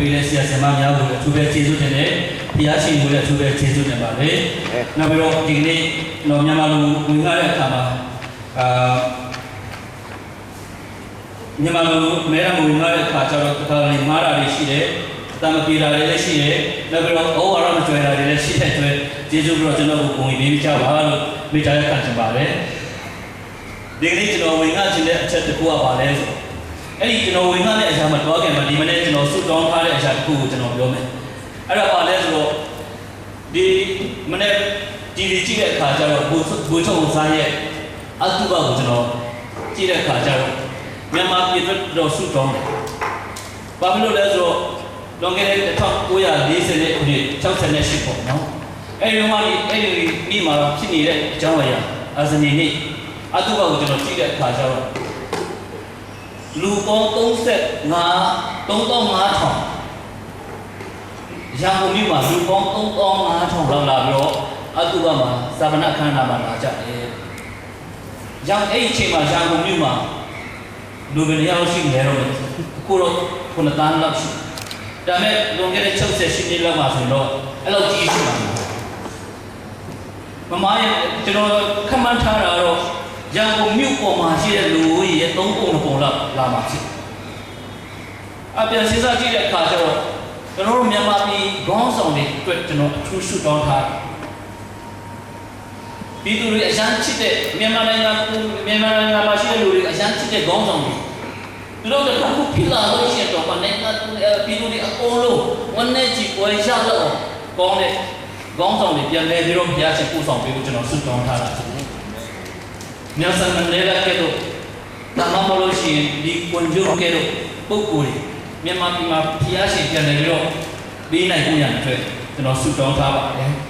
ပေးတဲ့ဆရာဆရာမများကိုလည်းအထူးပဲကျေးဇူးတင်တယ်။ဘုရားရှင်ကိုလည်းအထူးပဲကျေးဇူးတင်ပါတယ်။နောက်ပြီးတော့ဒီကနေ့တော့မြန်မာလူဝင်ကားတဲ့အခါမှာမြန်မာလူမဲရမဝင်ကားတဲ့အခါကျတော့တစ်ခါလေမှားတာတွေရှိတယ်။တမပြေတာတွေလည်းရှိတယ်။နောက်ပြီးတော့ဩဝါဒမကျွဲတာတွေလည်းရှိတဲ့အတွက်ကျေးဇူးပြီးတော့ကျွန်တော်ကိုပုံပြီးပေးကြပါလို့မိသားစုခံချင်ပါတယ်။ဒီကနေ့ကျွန်တော်ဝင်ကားခြင်းတဲ့အချက်တစ်ခုကပါလဲဆိုအဲ့ဒီကျွန်တော်ဝင်ကားတဲ့အရာမှာတော့ခင်ဗျာဒီမနေ့ကျွန်တော်စုတောင်းထားတဲ့အရာတစ်ခုကိုကျွန်တော်ပြောမယ်။အဲ့ဒါပါလဲဆိုတော့ဒီမနေ့ TV ကြည့်တဲ့အခါကျတော့ဘူချုပ်စားရဲ့အတုပကိုကျွန်တော်ကြည့်တဲ့အခါကျတော့မြန်မာပြည်တော်စုတောင်းတယ်။ဘာဖြစ်လို့လဲဆိုတော့လွန်ခဲ့တဲ့1940ခုနှစ်68ပေါ့နော်။အဲ့ဒီမှာအဲ့ဒီနေ့မှာဖြစ်နေတဲ့အကြောင်းအရာအစနေနေ့အတုပကိုကျွန်တော်ကြည့်တဲ့အခါကျတော့လူပေါင်း35,000ရန်ကုန်မြို့မှာလူပေါင်း35,000လောက်လာပြီးတော့အတုပမှာသာဗနာခန္ဓာမှာလာကြတယ်။ရောင်အဲ့ဒီအချိန်မှာရန်ကုန်မြို့မှာလူဘယ်နှစ်ယောက်ရှိလဲတော့အခုတော့9 သန်းလောက်ရှိ။ဒါပေမဲ့လွန်ခဲ့တဲ့68နှစ်လောက်မှာဆိုတော့အဲ့လောက်ကြီးရှိမှာမမရဲ့ကျွန်တော်ခန့်မှန်းထားတာတော့ရန်ကုန်မြို့ပေါ်မှာရှိတဲ့လူကြီးရဲ့3 ပုံ 2 ပုံလောက်လာမှာဖြစ်။အပြန်စဉ်းစားကြည့်တဲ့အခါကျတော့ကျွန်တော်တို့မြန်မာပြည်ခေါင်းဆောင်တွေအတွက်ကျွန်တော်အထူးရှုတောင်းထားတယ်။ပြည်သူတွေအရန်ချစ်တဲ့မြန်မာနိုင်ငံမှာရှိတဲ့လူတွေအရန်ချစ်တဲ့ခေါင်းဆောင်တွေသူတို့ကအခုဖြစ်လာလို့ရှိရင်တော့နိုင်ငံပြည်သူတွေအကုန်လုံးဝန်နဲ့ကြည်ပွဲရတော့ကောင်းတဲ့ခေါင်းဆောင်တွေပြန်လဲပြီးတော့ဘုရားရှင်ပို့ဆောင်ပေးလို့ကျွန်တော်ဆုတောင်းထားတာဖြစ်တယ်။nelson mandela ကဲ့သို့ဒါမှမဟုတ်ရှင်ဒီကွန်ဂျိုကဲ့သို့ပုဂ္ဂိုလ်တွေမြန်မာပြည်မှာဘုရားရှင်ပြန်လဲပြီးတော့ပေးနိုင်ဖို့ရန်အတွက်ကျွန်တော်ဆုတောင်းထားပါတယ်။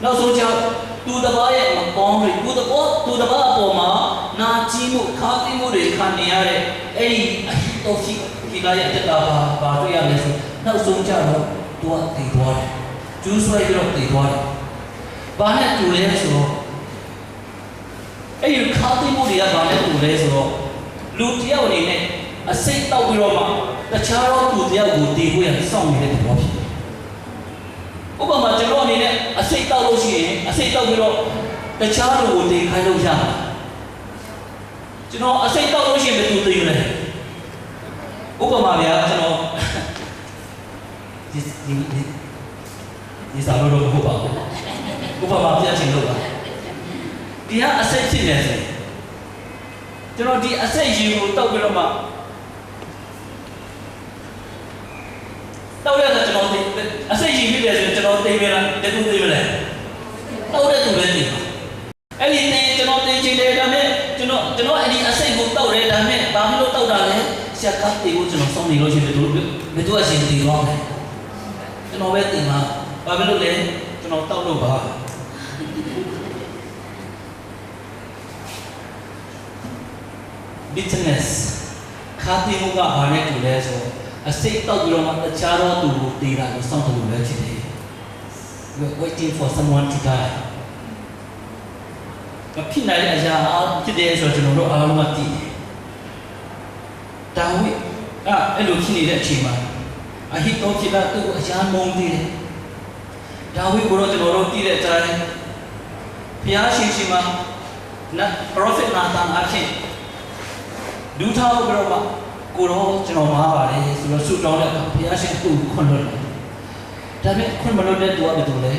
နောက်ဆုံးကြောင့်သူတပားရဲ့မကောင်းတွေသူတပားအပေါ်မှာနာကျင်မှုခါသိမှုတွေခံနေရတဲ့အဲ့ဒီအဟိတောရှိဒီကရဲ့အတ္တပါတွေ့ရမယ်ဆိုနောက်ဆုံးကြတော့သူကတည်သွားတယ်ကျူးဆွဲပြီးတော့တည်သွားတယ်ဘာနဲ့တူလဲဆိုတော့အဲ့ဒီခါသိမှုတွေကဘာနဲ့တူလဲဆိုတော့လူတယောက်အနေနဲ့အစိတ်တောက်ပြီးတော့မှတခြားသောသူတယောက်ကိုတည်ဖို့ရစောင့်နေတဲ့သဘောဖြစ်ဥပမာကျွန်တော်အနေနဲ့အစိတ်တောက်လို့ရှိရင်အစိတ်တောက်ပြီးတော့တခြားလူကိုတည်ခိုင်းလို့ရမှာကျွန်တော်အစိတ်တောက်လို့ရှိရင်ဘယ်သူတည်မလဲဥပမာဗျာကျွန်တော်ဒီစာလို့တော့မဟုတ်ပါဘူးဥပမာပြချင်လို့ပါဒီကအစိတ်ဖြစ်နေစေကျွန်တော်ဒီအစိတ်ရေကိုတောက်ပြီးတော့မှတောက်ရတဲ့ကျွန်တော်အစိတ်ရှိဖြစ်တယ်ဆိုရင်ကျွန်တော်သိမလားတကူသိမလဲတောက်တဲ့သူလည်းသိပါအဲ့ဒီနေကျွန်တော်သိချင်တယ်ဒါနဲ့ကျွန်တော်အဲ့ဒီအစိတ်ကိုတောက်တယ်ဒါနဲ့ဘာလို့တောက်တာလဲဆရာကတေကိုကျွန်တော်စောင့်နေလို့ရှိရင်ဘယ်သူအရှင်သိသွားလဲကျွန်တော်ပဲသိမှာဘာဖြစ်လို့လဲကျွန်တော်တောက်လို့ပါbusiness ခါတိမှုကဘာနဲ့တူလဲဆိုအစိတ်တောက်ပြီးတော့မှတခြားသောသူကိုတေးတာကိုစောင့်တယ်လို့လည်းဖြစ်တယ် we're waiting for someone to die ဖြစ်နိုင်တဲ့အရာဖြစ်တယ်ဆိုတော့ကျွန်တော်တို့အားလုံးကသိတယ်ဒါဝိအဲ့လိုဖြစ်နေတဲ့အချိန်မှာအဟိတောဖြစ်တာသူ့ကိုအရာမုန်းသေးတယ်ဒါဝိကိုတော့ကျွန်တော်တို့သိတဲ့အတိုင်းဘုရားရှင်မှာprophet Nathan အဖြစ်ဒုထောက်ပြီးတော့ကိုတော့ကျွန်တော်မှားပါတယ်ဆိုတော့ဆုတောင်းတဲ့အခါဘုရားရှင်သူ့ကိုခွင့်လွှတ်တယ်ဒါပေမဲ့ခွင့်မလွှတ်တဲ့သူကဘယ်သူလဲ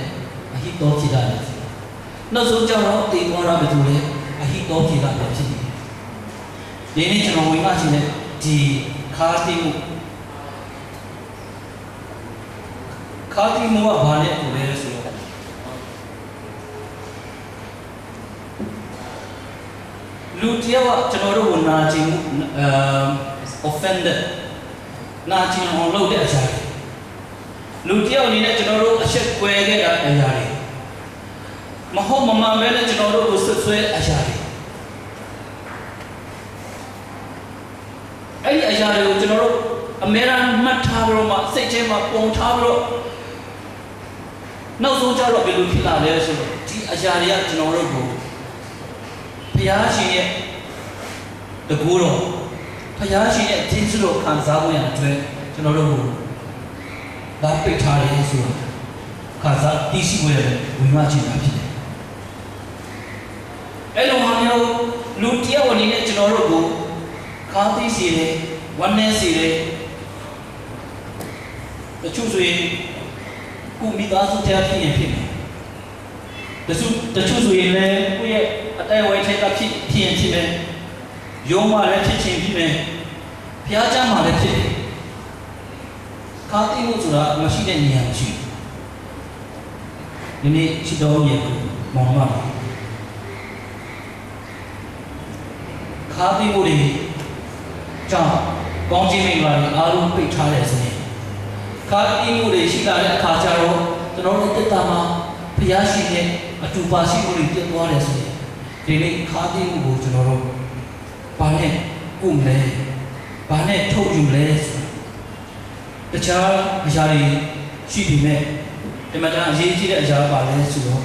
အဟိတောဖြစ်တာလေနောက်ဆုံးကျတော့တေသွားတာဘယ်သူလဲအဟိတောဖြစ်တာပဲဖြစ်တယ်ဒီနေ့ကျွန်တော်ဝင်မှချင်းတဲ့ဒီခါတိမှုကဘာနဲ့တူလဲဆိုတော့လူတယောက်ကကျွန်တော်တို့ကိုနာကျင်မှုoffended နာကျင်အောင်လုပ်တဲ့အရာတွေလူတယောက်အနေနဲ့ကျွန်တော်တို့အချက်ကွဲခဲ့တဲ့အရာတွေမဟုတ်မမှန်ပဲနဲ့ကျွန်တော်တို့ကိုဆွဆွဲအရာတွေအဲ့ဒီအရာတွေကိုကျွန်တော်တို့အမေရိကန်မှတ်ထားပြီးတော့မှစိတ်ထဲမှာပုံထားပြီးတော့နောက်ဆုံးကျတော့ဘယ်လိုဖြစ်လာလဲဆိုတော့ဒီအရာတွေကကျွန်တော်တို့ကိုဘုရားရှင်ရဲ့တကူတော် ဖယားရှင်ရဲ့အချင်းစုတို့ခံစားဖို့ရအတွက်ကျွန်တော်တို့ဒါပိတ်ထားတယ်ဆိုတာခံစားသိရှိဖို့ရဝင်မှချင်တာဖြစ်တယ်အဲ့လိုဟာမျိုးလူတယောက်အနေနဲ့ကျွန်တော်တို့ကိုခါသိစေတယ်ဝမ်းနည်းစေတယ်တချို့ဆိုရင်ကိုမိသားစုတရားဖြစ်ရင်ဖြစ်တယ်တချို့ဆိုရင်လည်းကိုယ့်ရဲ့အတိုင်းဝိုင်းထက်ကဖြစ်ရင်ဖြစ်တယ်ရုံးမှလည်းဖြစ်ချင်းဖြစ်မယ်ဘုရားကျမ်းမှာလည်းဖြစ်တယ်ခါသိမှုဆိုတာမရှိတဲ့နေရာမရှိဘူးဒီနေ့ရှိတော်ရဲ့မောင်မခါသိမှုတွေကြောင့်ကောင်းခြင်းမင်္ဂလာတွေအားလုံးပိတ်ထားတယ်ဆိုရင်ခါသိမှုတွေရှိလာတဲ့အခါကျတော့ကျွန်တော်တို့တက်တာမှာဘုရားရှင်ရဲ့အတူပါရှိမှုတွေပြတ်သွားတယ်ဆိုရင်ဒီနေ့ခါသိမှုကိုကျွန်တော်တို့ဘာနဲ့ကုမလဲဘာနဲ့ထုတ်ယူလဲတခြားအရာတွေရှိပြီမဲ့ဒီမှာအရေးကြီးတဲ့အရာပါလဲဆိုတော့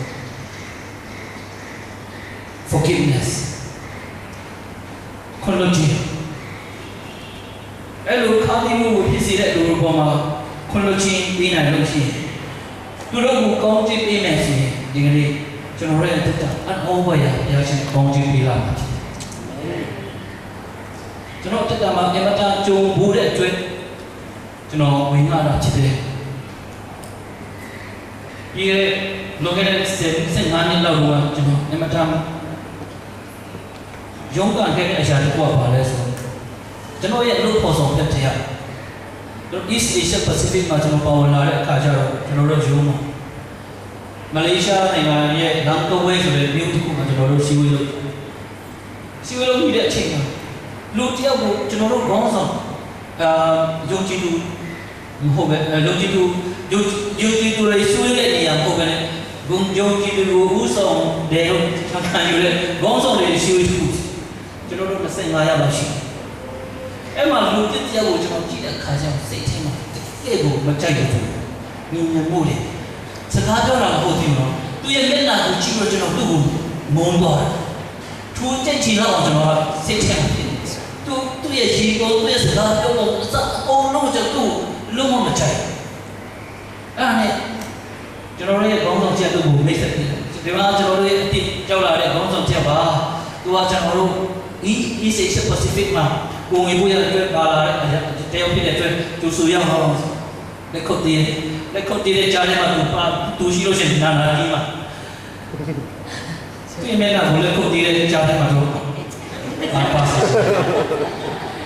forgiveness ခွင့်လွှတ်ခြင်းအဲ့လိုခါးသိမှုကိုဖြစ်စေတဲ့လူတွေပေါ်မှာခွင့်လွှတ်ခြင်းပေးနိုင်လို့ရှိရင်သူတို့ကိုကောင်းချီးပေးမယ်ဆိုရင်ဒီကနေ့ကျွန်တော်ရဲ့တက်တာအန်အောဘရာဘုရားရှင်ကောင်းချီးပေးလာမှာဖြစ်တယ်ကျွန်တော်တက်တာမှာအမတန်ကြုံဘူးတဲ့အတွက်ကျွန်တော်ဝင်လာတာဖြစ်တယ်ဒီလောကရဲ့15နှစ်လောက်ကကျွန်တော်အမတန်ရုံးကန်ခဲ့တဲ့အရာတွေကပါလဲဆိုကျွန်တော်ရဲ့လို့ပေါ်ဆောင်တဲ့တရားတို့ East Asia Pacific မှာကျွန်တော်ပါဝင်လာတဲ့အခါကျတော့ကျွန်တော်တို့ရုံးမှာမလေးရှားနိုင်ငံရဲ့လမ်ကဝဲဆိုတဲ့မြို့တစ်ခုမှာကျွန်တော်တို့စီဝေးလို့ပြီးတဲ့အချိန်မှာလူတယောက်ကိုကျွန်တော်တို့ခေါင်းဆောင်ယုံကြည်သူမဟုတ်ပဲယုံကြည်သူတွေဆွေးတဲ့နေရာမဟုတ်ပဲဂုံယုံကြည်သူကိုဥဆောင်တယ်လို့ခံယူတဲ့ခေါင်းဆောင်တွေရှိဦးသူကျွန်တော်တို့25ရောက်ပါရှိအဲ့မှာလူတစ်ယောက်ကိုကျွန်တော်ကြည့်တဲ့အခါကျတော့စိတ်ထဲမှာတကယ်ကိုမကြိုက်ဘူးညဉ့်ညံ့မှုတွေစကားပြောတာမဟုတ်ဘူးနော်သူရဲ့မျက်နှာကိုကြည့်လို့ကျွန်တော်သူ့ကိုမုန်းသွားတယ်ထိုးကြိတ်ချင်တော့ကျွန်တော်စိတ်ထဲမှာဖြစ်နေသူ့ရဲ့ရေကိုသူ့ရဲ့စကားပြောလို့အအောင်လုံးကျွန်တော်လုံးဝမကြိုက်အဲ့ဒါနဲ့ကျွန်တော်ရဲ့ခေါင်းဆောင်ချက်တို့ကိုမိတ်ဆက်တယ်ဒီမှာကျွန်တော်ရဲ့အတိကြောက်လာတဲ့ခေါင်းဆောင်ချက်ပါသူကကျွန်တော်တို့ East Asia Pacific မှာကိုငွေပို့ရတဲ့အတွက်ပါလာတဲ့တယောက်ဖြစ်တဲ့အတွက်သူဆိုရအောင်လက်ခုပ်တီးတဲ့ကြားထဲမှာသူရှိလို့ရှိရင်နာကြီးမှာသူ့မျက်နှာကိုလက်ခုပ်တီးတဲ့ကြားထဲမှာတော့ပါစ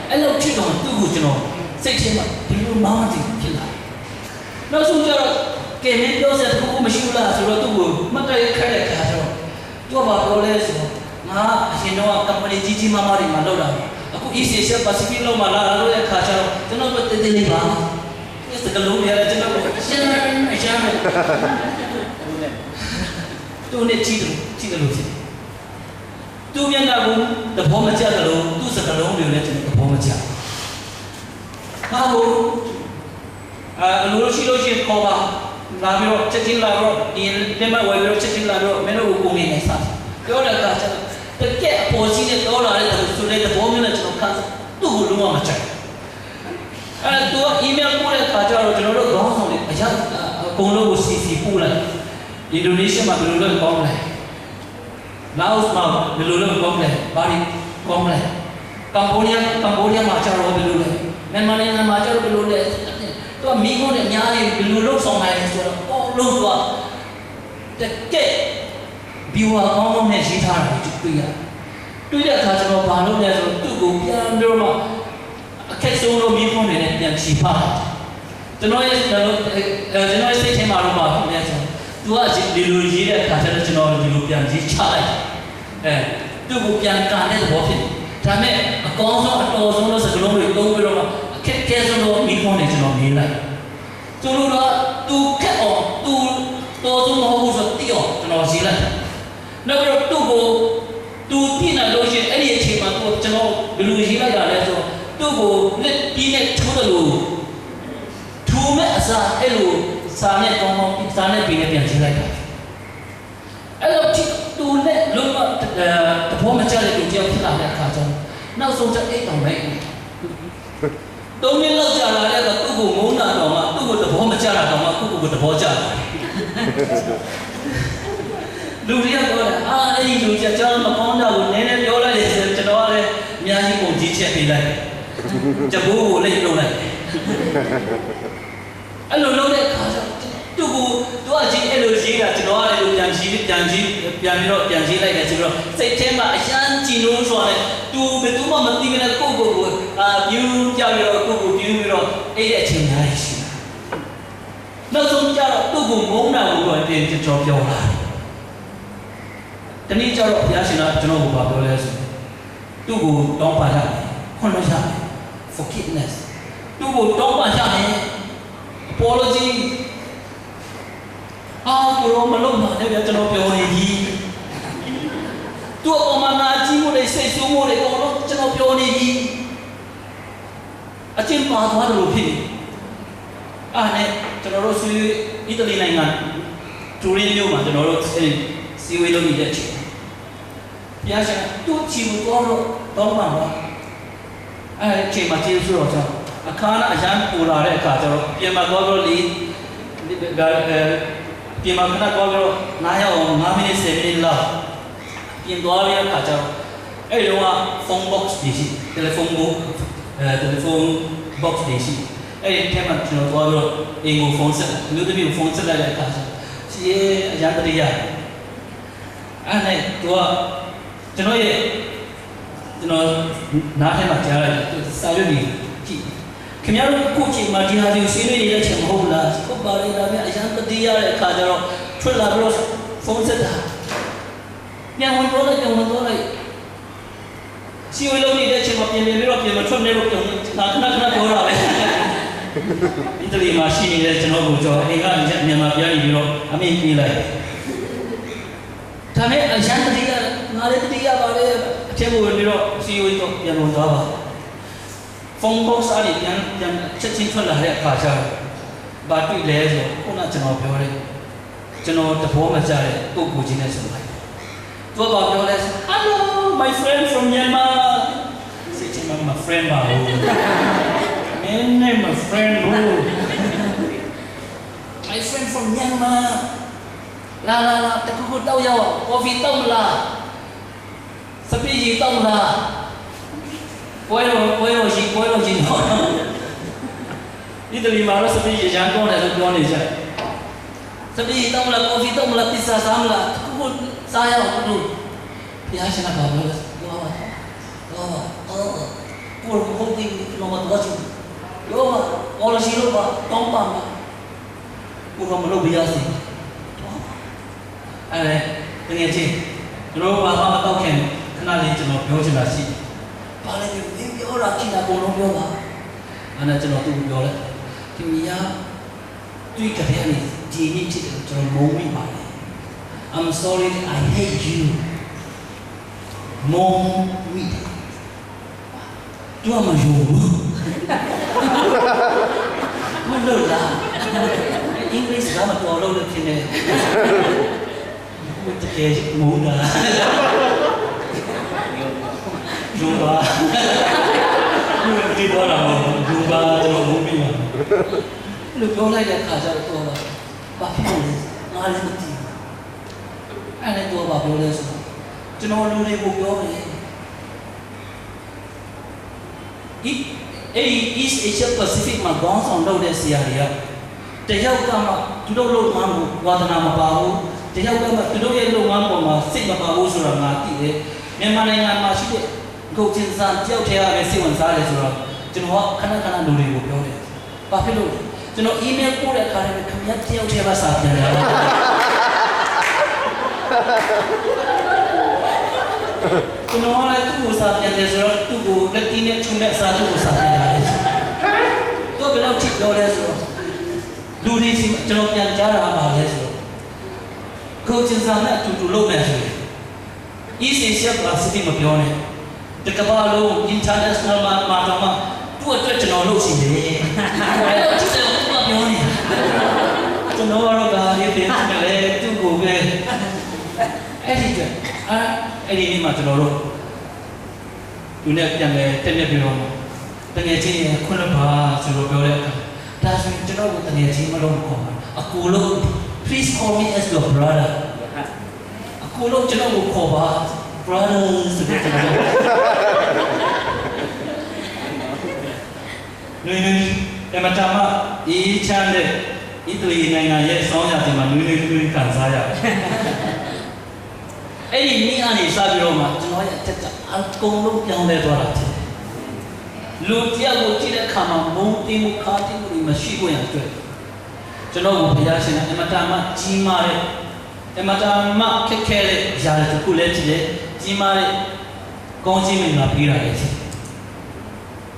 အဲ့လိုဖြစ်တော့သူ့ကိုကျွန်တော်စိတ်ထဲမှာဒီလိုမောင်းနေဖြစ်လာနောက်ဆုံးကျတော့ကဲမင်းပြောစရာတခုမရှိဘူးလားဆိုတော့သူ့ကိုမှတ်တရခက်တဲ့ခါကျတော့သူကဘာပြောလဲဆိုတော့ငါအရင်တော့ကမ်ပဏီကြီးမားမားတွေမှာလောက်တာအခု East Asia Pacific လောက်မှာလာလို့တဲ့ခါကျတော့ကျွန်တော်တို့တည်တည်လေးပါဒီစကလုံးရတဲ့ကျွန်တော်ရှင်းသူနဲ့ကြည့်တယ်လို့ဖြစ်သူမျက်နှာကိုသဘောမကျတယ်လို့သူ့စကလုံးတွေလည်းကျွန်တော်သဘောမကျဟာဟိုလိုရှိလို့ရှိရင်ခေါ်ပါလာပြီးတော့ချက်ချင်းလာတော့ဒီလက်မဝယ်ပြီးတော့ချက်ချင်းလာတော့မင်းတို့ကိုကုန်နေနေစားပြောတဲ့အခါကျတော့တကယ်အပေါ်ကြီးနဲ့တော်လာတဲ့ဆိုတဲ့သဘောမျိုးနဲ့ကျွန်တော်ခါသူ့ကိုလုံးဝမကြိုက်အဲ့တော့ email ပို့တဲ့အခါကျတော့ကျွန်တော်တို့ခေါင်းဆောင်တွေအရာအကုန်လုံးကို CC ပို့လိုက်အင်ဒိုနီးရှားမှာဘယ်လိုလုပ်ကောင်းလဲလာအိုမှာဘယ်လိုလုပ်ကောင်းလဲဘာတွေကောင်းလဲကမ္ဘောဒီးယားမှာကျတော့ဘယ်လိုလဲမြန်မာနိုင်ငံမှာကျတော့ဘယ်လိုလဲသူကမိခိုးနဲ့အများကြီးဘယ်လိုလုပ်ဆောင်နိုင်လဲဆိုတော့အော်လို့တော့တကယ်ဘီဝါကောင်းကောင်းနဲ့ရေးထားတာကိုတွေ့တဲ့အခါကျတော့ဘာလုပ်လဲဆိုတော့သူ့ကိုပြန်ပြီးတော့အခက်ဆုံးလို့မိခိုးနဲ့ပြန်ချီဖားကျွန်တော်ရဲ့စိတ်ထဲမှာတော့ပါခင်ဗျာဆိုသူကဒီလိုရေးတဲ့အခါကျတော့ကျွန်တော်ဒီလိုပြန်ရေးချလိုက်သူ့ကိုပြန်ကန်တဲ့သဘောဖြစ်ဒါပေမဲ့အကောင်းဆုံးအတော်ဆုံးလို့စကလုံးတွေသုံးပြီးတော့အခက်ခဲဆုံးလို့မိခိုးနဲ့ကျွန်တော်ရေးလိုက်သူတို့ကသူခက်အောင်သူတော်ဆုံးမဟုတ်ဘူးဆိုတိအောင်ကျွန်တော်ရေးလိုက်နောက်ပြီးတော့သူ့ကိုသူပြင်လာလို့ရှိရင်အဲ့ဒီအချိန်မှာသူကျွန်တော်ဘယ်လိုရေးလိုက်တာလဲဆိုတော့သူ့ကိုလက်ပြီးနဲ့ထိုးတယ်လို့ထိုးမဲ့အစားအဲ့လိုစာနဲ့ကောင်းကောင်းစာနဲ့ပြီးနဲ့ပြန်ရေးလိုက်တာအဲ့လိုသူနဲ့လုံးဝတဘောမကျတဲ့လူတယောက်ဖြစ်လာတဲ့အခါကျတော့နောက်ဆုံးချက်အိတ်တော်လိုက်သူ တုံးနေလောက်ကြလာတဲ့ကသူ့ကိုငုံတာတော့မှသူ့ကိုသဘောမကျတာတော့မှကိုယ့်ကိုယ်သဘောကျတယ်လူတွေကပြောတယ်အဲ့ဒီလူကြီးကျွန်တော်မကောင်းတာကိုနည်းနည်းပြောလိုက်တယ်ဆိုကျွန်တော်ကလည်းအများကြီးပုံကြီးချက်ပေးလိုက်တဘိုးကိုလည်းလုပ်လိုက်အဲ့လိုလုပ်တဲ့အခါကျသူ့ကိုသူကကြီးအဲ့လိုရေးတာကျွန်တော်ကလည်းပြန်ပြီးတော့ပြန်ရေးလိုက်တယ်ဆိုတော့စိတ်ထဲမှာအရန်ကြည်လို့ဆိုရတယ်သူဘယ်သူမှမသိတဲ့ကိုယ့်ကိုယ်ပြူးကြပြီးတော့ကိုယ့်ကိုပြူးပြီးတော့အဲ့တဲ့အချိန်များရှိတယ်နောက်ဆုံးကျတော့သူ့ကိုငုံတာကိုတော့ပြန်ကျွန်တော်ပြောလာတနည်းကျတော့ဘုရားရှင်ကကျွန်တော်ကိုပြောလဲဆိုသူ့ကိုတောင်းပန်ရတယ်ခွင့်လွှတ်ရတယ် forgiveness သူ့ကိုတောင်းပန်ရတယ် apology သူတို့မလုပ်နိုင်တဲ့ကျွန်တော်ပြောနေပြီသူ့အပေါ်မှာနာကြည့်မှုတွေစိတ်ဆိုးမှုတွေအကုန်လုံးကျွန်တော်ပြောနေပြီအချင်းပါသွားတယ်လို့ဖြစ်နေအဲ့နဲ့ကျွန်တော်တို့ဆွေးအီတလီနိုင်ငံတူရင်းမြို့မှာကျွန်တော်တို့စီဝေးလုပ်နေတဲ့အချိန်ဘုရားရှင်သူ့ချီကိုတော့တောင်းပန်ပါအဲ့အချိန်မှာကျေးဇူးတော်ကြောင့်အခါနဲ့အရန်ပူလာတဲ့အခါကျတော့ပြင်မှာသွားတော့လေပြင်မှာခဏသွားတော့9ရောက်အောင်9မိနစ်10မိနစ်လောက်ပြင်သွားတဲ့အခါကျတော့အဲ့ဒီတော့ဖုန်း box တွေရှိတယ်လီဖုန်း box တွေရှိအဲ့ဒီထဲမှာကျွန်တော်သွားတော့အင်ကိုဖုန်းဆက်လူတပည့်ကိုဖုန်းဆက်လိုက်တဲ့အခါကျစီရဲ့အရန်တရရအဲ့နဲ့သူကကျွန်တော်နားထဲမှာကြားလိုက်တယ်စာရွက်ကြီးကြည့်ခင်ဗျားတို့ခုချိန်မှာဒီဟာတွေကိုဆွေးနွေးနေတဲ့အချိန်မဟုတ်လားဟုတ်ပါလေဒါပေမဲ့အရန်တတိရတဲ့အခါကျတော့ထွက်လာပြီးတော့ဖုန်းဆက်တာပြန်ဝင်တော့လိုက်စီဝေးလုံးနေတဲ့အချိန်မှာပြင်ပြီးတော့ပြင်မထွက်နေတော့ပြန်ခဏပြောတာပဲအီတလီမှာရှိနေတဲ့ကျွန်တော်ကိုကြောအိမ်ကနေမြန်မာပြန်ပြီးတော့အမေပြေးလိုက်ဒါနဲ့အရန်တတိရငါလည်းတတိရပါလေအထက်ကိုဝင်ပြီးတော့စီဝေးတော့ပြန်ဝင်သွားပါဖုန်း box အားဖြင့်ပြန်ချက်ချင်းထွက်လာတဲ့အခါကျတော့ဘာတွေ့လဲဆိုခုနကျွန်တော်ပြောတယ်ကျွန်တော်တဘောမကြတဲ့ပုဂ္ဂိုလ်ချင်းနဲ့ဆိုလိုက်သူကပြောလဲ Hello my friend from Myanmar စိတ်ချမ်းမှာ friend ပါဘူးမင်းနဲ့ my friend ဘူး my friend from Myanmar လာတခုခုတောက်ရောက် coffee တောက်မလားစပီးကြီးတောက်မလားပွဲတော်ရှိတော့ဒီတလီမှာတော့စပီးရန်ကောင်းတယ်လို့ပြောနေကြတယ်စပီးတောက်မလားကော်ဖီတောက်မလားပစ်စာစားမလားခုစားရအောင်လို့ဘုရားရှင်ကပြောလို့တော့ဟုတ်ပြီလောကတော့ချူရောအော်လို့ရှိလို့ပါတောင်းပါမယ်ဘုရားမလို့ပြရစီအဲ့ဒါငယ်ချင်းကျွန်တော်ဘာမှမတောက်ခင်ခဏလေးကျွန်တော်ပြောချင်တာရှိပါလေဒီပြောတာကြည့်တာအကုန်လုံးပြောပါအဲ့ဒါကျွန်တော်သူ့ပြောလိုက်ဒီမယားတွေ့ကြတဲ့နေ့ဒီနေ့ချစ်တယ်ကျွန်တော်မုန်းမိပါလေ I'm sorry I hate you မုန်းမိတူမယူမလို့လားအင်္ဂလိပ်ကမတော်လို့ဖြစ်နေတကယ်မုန်းတာယူပါဒီပေါ်လာယူပါကျွန်တော်မုန်းမိပါလူပြောလိုက်တဲ့အခါကျတော့ဘာဖြစ်လဲငါလည်းမသိဘူးအဲ့ဒါတော့ဘာပြောလဲဆိုတော့ကျွန်တော်လူတွေကိုပြောတယ်East Asia Pacific မှာခေါင်းဆောင်လုပ်တဲ့ဆရာတွေကတယောက်ကမှသူတို့လုပ်မှန်းကိုဝါသနာမပါဘူးတယောက်ကမှသူတို့ရဲ့လုပ်ငန်းပေါ်မှာစိတ်မပါဘူးဆိုတာငါသိတယ်မြန်မာနိုင်ငံမှာရှိတဲ့ဂုတ်ချင်းစာတယောက်တည်းအားပဲစိတ်ဝင်စားတယ်ဆိုတော့ကျွန်တော်ကခဏလူတွေကိုပြောတယ်ဘာဖြစ်လို့ကျွန်တော် email ပို့တဲ့အခါလည်းခင်ဗျားတယောက်တည်းပဲစာပြန်တယ်ကျွန်တော်လည်းသူ့ကိုစာပြန်တယ်ဆိုတော့သူ့ကိုလက်တီးနဲ့ချုံတဲ့စာသူ့ကိုစာပြန်တယ်တော့ဘယ်လောက်ထိပြောလဲဆိုတော့လူတွေစီကျွန်တော်ပြန်ကြားတာပါလဲဆိုတော့ကိုချင်းစာနဲ့အတူတူလုပ်မယ်ဆိုရင် East Asia Pacific မပြောနဲ့တကဘာလုံး international မှာတော့မှသူ့အတွက်ကျွန်တော်လုပ်စီတယ်အဲ့တော့ဒီတော့သူကပြောနေကျွန်တော်ကတော့ဒါလေးပြင်နေလေသူ့ကိုပဲအဲ့ဒီတော့အဲ့ဒီနေ့မှာကျွန်တော်တို့သူနဲ့ပြန်လဲတက်နေပြီးတော့တ တကယ်ချင်းရခွန်းလို့ပါဆိုတော့ပြောတဲ့အခါဒါဆိုရင်ကျွန်တော်ကိုတကယ်ချင်းမလို့ခေါ်ပါအကူလို့ please call me as your brother အကူလို့ကျွန်တော်ကိုခေါ်ပါ brother ဆိုတဲ့ကျွန်တော်နွေနွေအမတမအေးချမ်းတဲ့ဣတလီနိုင်ငံရဲ့ဆောင်းရာသီမှာနွေနွေခံစားရတယ်အဲ့ဒီနေ့အနေစပြီးတော့မှကျွန်တော်ရဲ့တက်အကုန်လုံးပြောင်းလဲသွားတာဖြစ်လူတယောက်ကိုကြည့်တဲ့အခါမှာမုန်းတိမှုခါတိမှုတွေမရှိဖို့ရအတွက်ကျွန်တော်ကိုဘုရားရှင်ကအမတမကြီးမားတဲ့အမတမခက်ခဲတဲ့ຢာတစ်ခုလည်းဖြစ်တဲ့ကြီးမားတဲ့ကောင်းခြင်းမင်္ဂလာပေးတာလည်းဖြစ်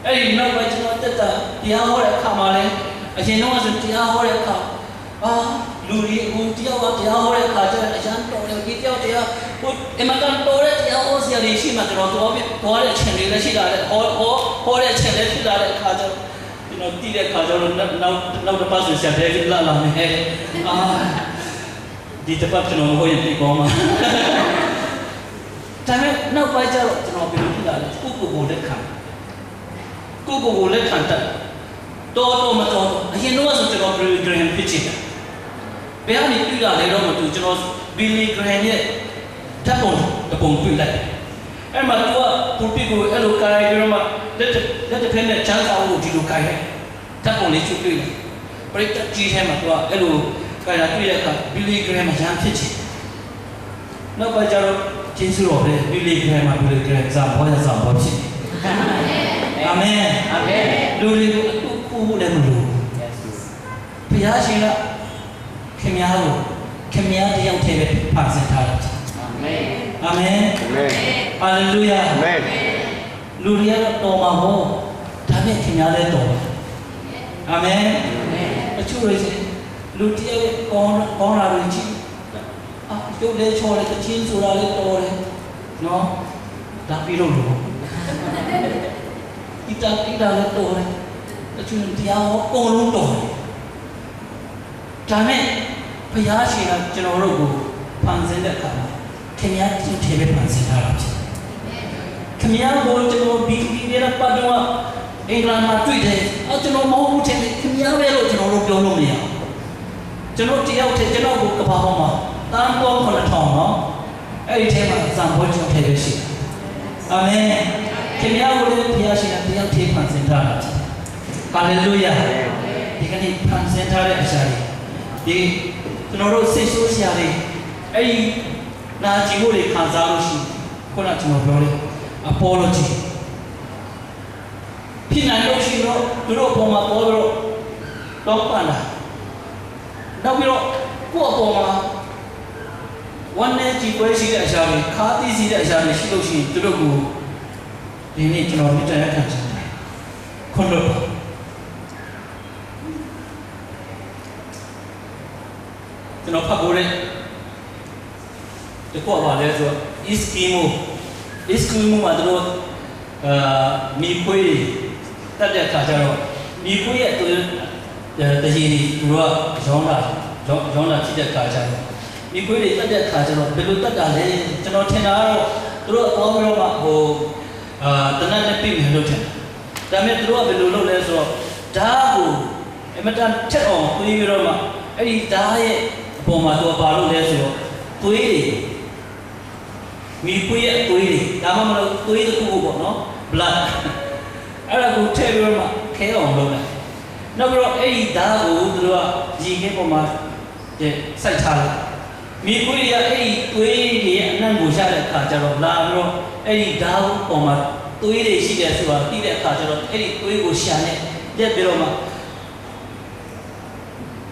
အဲ့ဒီနောက်ပိုင်းကျွန်တော်တက်တာတရားဟောတဲ့အခါမှာလည်းအရင်တော့ဆိုတရားဟောတဲ့အခါလူတွေအခုတယောက်ကတရားဟောတဲ့အခါကျတော့အရန်တော်တယ်ဒီတယောက်တရားဟိုအမကန်တော်တဲ့တရားဟောဆရာတွေရှိမှကျွန်တော်သွားတဲ့အချိန်လေးလည်းရှိတာလေဟောတဲ့အချိန်လေးဖြစ်လာတဲ့အခါကျတော့ကျွန်တော်တည်တဲ့အခါကျတော့နောက်တစ်ပတ်ဆိုဆရာတွေလာလာနေဒီတစ်ပတ်ကျွန်တော်ဟောရင်ဒီကောမှာဒါပေမဲ့နောက်ပိုင်းကျတော့ကျွန်တော်ပြန်ဖြစ်လာတယ်ကိုလက်ခံကိုလက်ခံတတ်တော်မတော်အရင်တော့ဆိုကျွန်တော် Billy Graham ဖြစ်ချင်တယ်ဘယ်ကနေတွေ့လာလဲတော့မတူကျွန်တော် Billy Graham ရဲ့ဓာတ်ပုံတွေ့လိုက်အဲ့မှာသူကပူပီကိုအဲ့လိုကိုင်ပြီးတော့မှလက်တစ်ဖက်နဲ့ချမ်းသာလို့ဒီလိုကိုင်တယ်ဓာတ်ပုံလေးတွေ့လိုက်ပရိသတ်ကြီးထဲမှာသူကအဲ့လိုကိုင်လာတွေ့တဲ့အခါ Billy Graham ရမ်းဖြစ်ချင်နောက်ပိုင်းကျတော့ကျေးဇူးတော်ပဲ Billy Graham ဇာဘောဖြစ်အာမင်လူတွေကိုအတူကူလည်းမလို့ဘုရားရှင်ကခင်များတယောက်တည်းပဲဖန်ဆင်းထားတာအာမင်ဟာလေလုယာလူတွေကတော့တော်မှာမဟုတ်ဒါပေမဲ့ခင်များလည်းတော်ပါအာမင်အချို့တွေလူတယောက်ကောင်းလာလို့ကြည့်ကျုပ်လည်းချော်တယ်တချင်းဆိုတာလည်းတော်တယ်နော်ဒါပြီးတော့လို့ဒီတာလည်းတော်တယ်အချို့တရားဟောအကုန်လုံးတော်တယ်ဒါနဲ့ဘုရားရှင်ကကျွန်တော်တို့ကိုဖန်ဆင်းတဲ့အခါမှာခင်ဗျားသူ့ထဲပဲဖန်ဆင်းထားတာဖြစ်ခင်ဗျားကိုကျွန်တော်ဒီရပတ်တော့အင်္ဂလန်မှာတွေ့တယ်ကျွန်တော်မဟုတ်ဘူးထင်တယ်ခင်ဗျားပဲလို့ကျွန်တော်တို့ပြောလို့မရဘူးကျွန်တော်တယောက်တည်းကျွန်တော်ကိုကဘာပေါ်မှာတန်းပေါင်း9000နော်အဲ့ဒီထဲမှာဇံဘွဲကျွန်တော်ထည့်ရရှိအာမင်ခင်ဗျားကိုလည်းဘုရားရှင်ကတယောက်တည်းဖန်ဆင်းထားတာဖြစ်ဟာလေလုယာဒီကနေ့ဖန်ဆင်းထားတဲ့အရာတွေဒီကျွန်တော်တို့စိတ်ဆိုးစရာတွေအဲ့ဒီနာကျင်မှုတွေခံစားလို့ရှိခုနကျွန်တော်ပြောတယ် apology ဖြစ်နိုင်လို့ရှိတော့သူတို့ပုံမှာပေါ်တော့တော့ပန်လာနောက်ပြီးတော့ကိုယ့်အပေါ်မှာဝန်နဲ့ကြည်ပွဲရှိတဲ့အရာတွေခါးသီးစီတဲ့အရာတွေရှိလို့ရှိရင်သူတို့ကိုဒီနေ့ကျွန်တော်မြင်တဲ့အခါကျတော့ခွန်လို့ကျွန်တော်ဖတ်ဖို့တဲ့ဒီကောပါလဲဆို Eskimo မှာတို့မိခွေးတက်တဲ့ခါကျတော့မိခွေးရဲ့တကြီးသူကရောင်းတာဖြစ်တဲ့ခါကျတော့မိခွေးတွေတက်တဲ့ခါကျတော့ဘယ်လိုတက်တာလဲကျွန်တော်ထင်တာကတော့သူတို့အပေါင်းပြီးတော့မှတနက်နဲ့ပြည့်မယ်လို့ထင်တယ်ဒါပေမဲ့သူတို့ကဘယ်လိုလုပ်လဲဆိုတော့ဓာတ်ကိုအမတန်ထက်အောင်တွေးပြီးတော့မှအဲ့ဒီဓာတ်ရဲ့အပေါ်မှာတော့ပါလို့လဲဆိုတော့သွေးတွေမိခွေးရဲ့သွေးတွေဒါမှမဟုတ်သွေးတစ်ခုပေါ့နော် blood အဲ့ဒါကိုထည့်ပြီးတော့မှခဲအောင်လုပ်လိုက်နောက်ပြီးတော့အဲ့ဒီဓာတ်ကိုသူတို့ကရေခဲပေါ်မှာစိုက်ထားလိုက်မိခွေးရဲ့အဲ့ဒီသွေးတွေရဲ့အနံ့ကိုရတဲ့အခါကျတော့လာပြီးတော့အဲ့ဒီဓာတ်ပေါ်မှာသွေးတွေရှိတယ်ဆိုတာသိတဲ့အခါကျတော့အဲ့ဒီသွေးကိုရှာနေတက်ပြီးတော့မှ